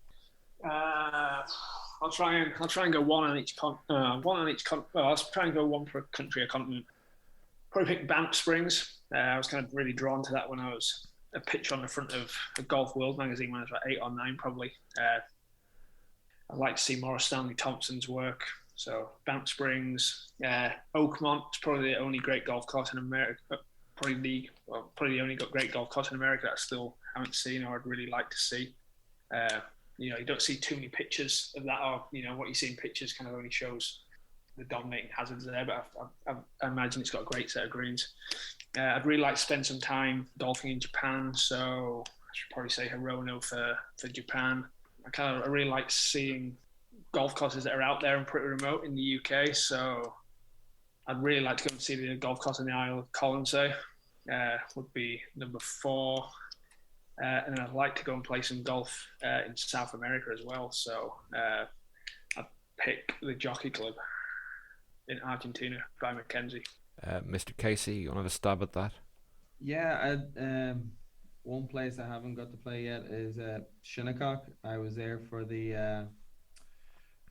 I'll try and go one on each I'll try and go one per country or continent. Probably pick Banff Springs. I was kind of really drawn to that when I was a picture on the front of a Golf World magazine when I was about 8 or 9 probably. I'd like to see more of Stanley Thompson's work. So Banff Springs, Oakmont is probably the only great golf course in America. Probably the only great golf course in America that I still haven't seen or I'd really like to see. You don't see too many pictures of that, or what you see in pictures kind of only shows the dominating hazards there. But I imagine it's got a great set of greens. I'd really like to spend some time golfing in Japan, so I should probably say Hirono for Japan. I really like seeing golf courses that are out there and pretty remote in the UK. So I'd really like to go and see the golf course in the Isle of Colonsay. Would be number 4. And then I'd like to go and play some golf in South America as well. So I'd pick the Jockey Club in Argentina by Mackenzie. Mr. Casey, you want to have a stab at that? Yeah, one place I haven't got to play yet is Shinnecock. I was there for the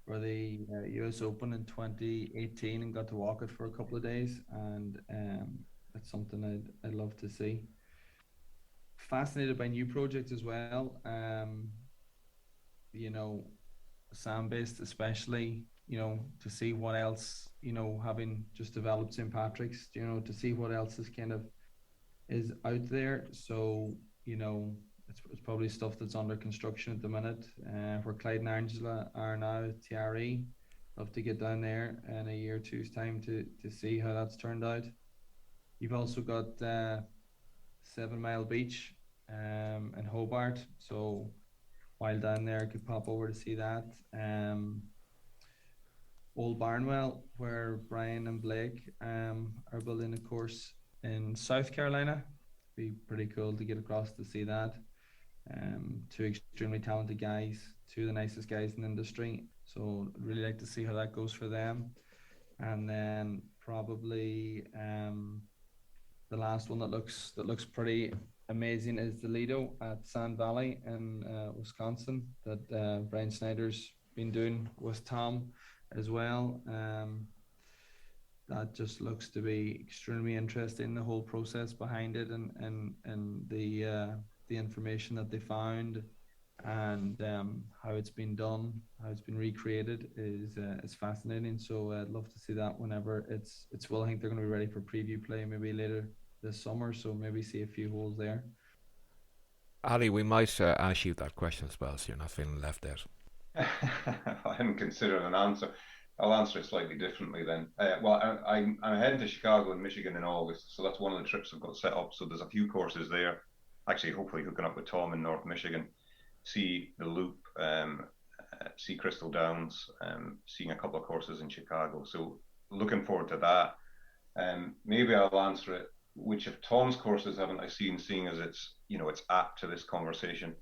US Open in 2018 and got to walk it for a couple of days, and that's something I'd love to see. Fascinated by new projects as well. Sand-based especially. to see what else, having just developed St. Patrick's, to see what else is kind of is out there. So, it's probably stuff that's under construction at the minute, where Clyde and Angela are now at TRE. Love to get down there in a year or two's time to see how that's turned out. You've also got 7 Mile Beach in Hobart. So while down there, I could pop over to see that. Old Barnwell, where Brian and Blake are building a course in South Carolina. Be pretty cool to get across to see that. 2 extremely talented guys, 2 of the nicest guys in the industry. So I'd really like to see how that goes for them. And then probably the last one that looks pretty amazing is the Lido at Sand Valley in Wisconsin that Brian Snyder's been doing with Tom as well. That just looks to be extremely interesting, the whole process behind it, and the information that they found, and how it's been done, how it's been recreated is fascinating. So I'd love to see that whenever it's well. I think they're going to be ready for preview play maybe later this summer, so maybe see a few holes there. Ali, we might ask you that question as well, so you're not feeling left out. I hadn't considered an answer. I'll answer it slightly differently then. I'm heading to Chicago and Michigan in August, so that's one of the trips I've got set up. So there's a few courses there. Actually, hopefully hooking up with Tom in North Michigan, see the Loop, see Crystal Downs, seeing a couple of courses in Chicago. So looking forward to that. Maybe I'll answer it. Which of Tom's courses haven't I seen, seeing as it's apt to this conversation?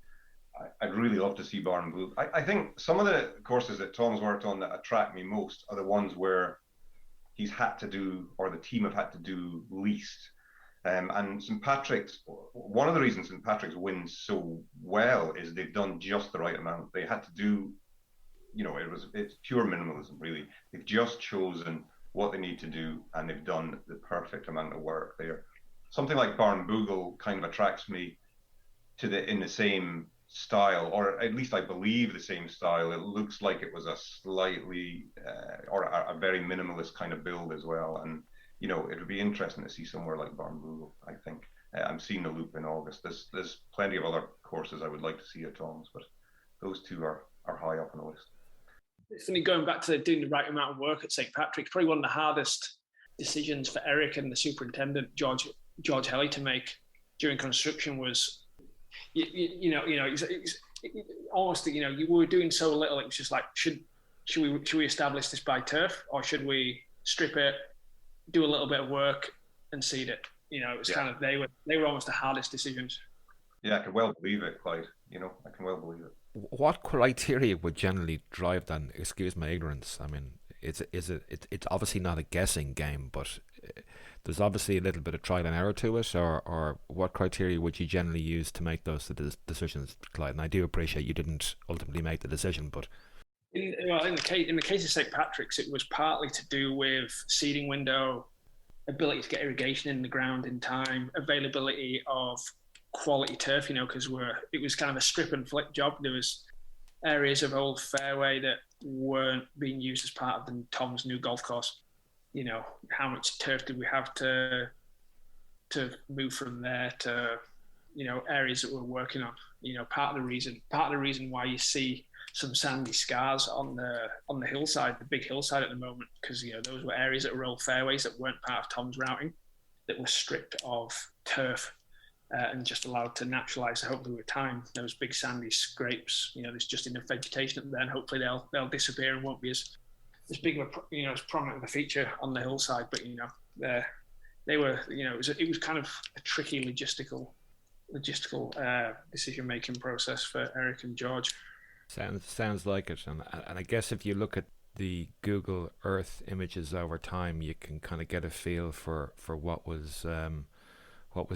I'd really love to see Barn Blue. I think some of the courses that Tom's worked on that attract me most are the ones where he's had to do, or the team have had to do least. And St. Patrick's, one of the reasons St. Patrick's wins so well is they've done just the right amount. They had to do, it's pure minimalism, really. They've just chosen what they need to do, and they've done the perfect amount of work there. Something like Barnbougle kind of attracts me in the same style, or at least I believe the same style. It looks like it was a slightly or a very minimalist kind of build as well, and it would be interesting to see somewhere like Barnbougle. I think I'm seeing the Loop in August. There's plenty of other courses I would like to see at Tom's, but those 2 are high up on the list. It's funny, going back to doing the right amount of work at St. Patrick's, probably one of the hardest decisions for Eric and the superintendent George Helly to make during construction was, it's almost, you were doing so little. It was just like, should we establish this by turf, or should we strip it, do a little bit of work, and seed it? It was kind of, they were almost the hardest decisions. Yeah, I can well believe it, Clyde. I can well believe it. What criteria would generally drive that? Excuse my ignorance. I mean, it's obviously not a guessing game, but there's obviously a little bit of trial and error to it, or what criteria would you generally use to make those decisions, Clyde? And I do appreciate you didn't ultimately make the decision, but in the case of St. Patrick's, it was partly to do with seeding window, ability to get irrigation in the ground in time, availability of quality turf, because it was kind of a strip and flick job. There was areas of old fairway that weren't being used as part of the Tom's new golf course. How much turf did we have to move from there to areas that we're working on? Part of the reason why you see some sandy scars on the hillside, the big hillside at the moment, because those were areas that were old fairways that weren't part of Tom's routing, that were stripped of turf and just allowed to naturalise. So hopefully with time, those big sandy scrapes, there's just enough vegetation there, and hopefully they'll disappear and won't be as big of a as prominent of a feature on the hillside. But they were, it was kind of a tricky logistical decision making process for Eric and George. Sounds like it, and I guess if you look at the Google Earth images over time, you can kind of get a feel for what was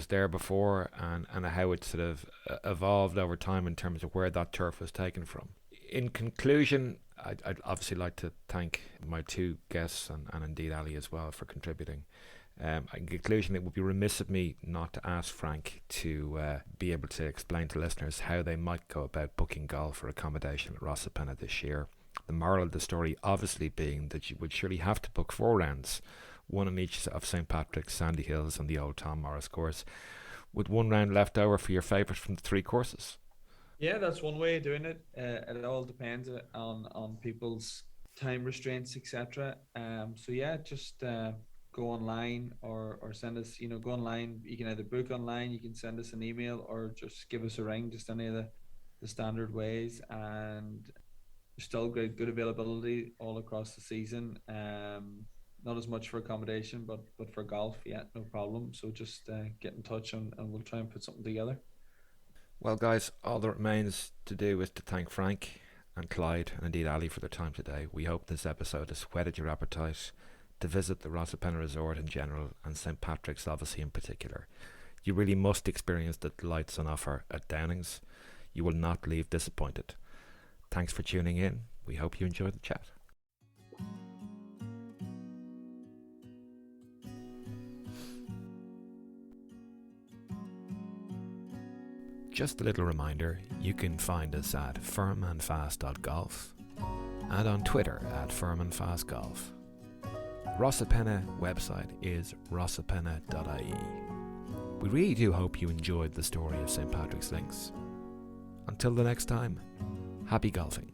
there before, and how it sort of evolved over time in terms of where that turf was taken from. In conclusion, I'd obviously like to thank my 2 guests and indeed Ali as well for contributing. In conclusion, it would be remiss of me not to ask Frank to be able to explain to listeners how they might go about booking golf or accommodation at Rosapenna this year. The moral of the story obviously being that you would surely have to book 4 rounds, one on each of St Patrick's, Sandy Hills and the Old Tom Morris course, with 1 round left over for your favourite from the 3 courses. Yeah, that's one way of doing it. It all depends on people's time restraints, etc. So yeah, just go online or send us, go online. You can either book online, you can send us an email, or just give us a ring, just any of the standard ways. And there's still good availability all across the season. Not as much for accommodation, but for golf, yeah, no problem. So just get in touch and we'll try and put something together. Well, guys, all that remains to do is to thank Frank and Clyde and indeed Ali for their time today. We hope this episode has whetted your appetite to visit the Rosapenna Resort in general and St Patrick's obviously in particular. You really must experience the delights on offer at Downings. You will not leave disappointed. Thanks for tuning in. We hope you enjoyed the chat. Just a little reminder, you can find us at firmandfast.golf and on Twitter at firmandfastgolf. Rosapenna website is rosapenna.ie. We really do hope you enjoyed the story of St Patrick's Links. Until the next time, happy golfing.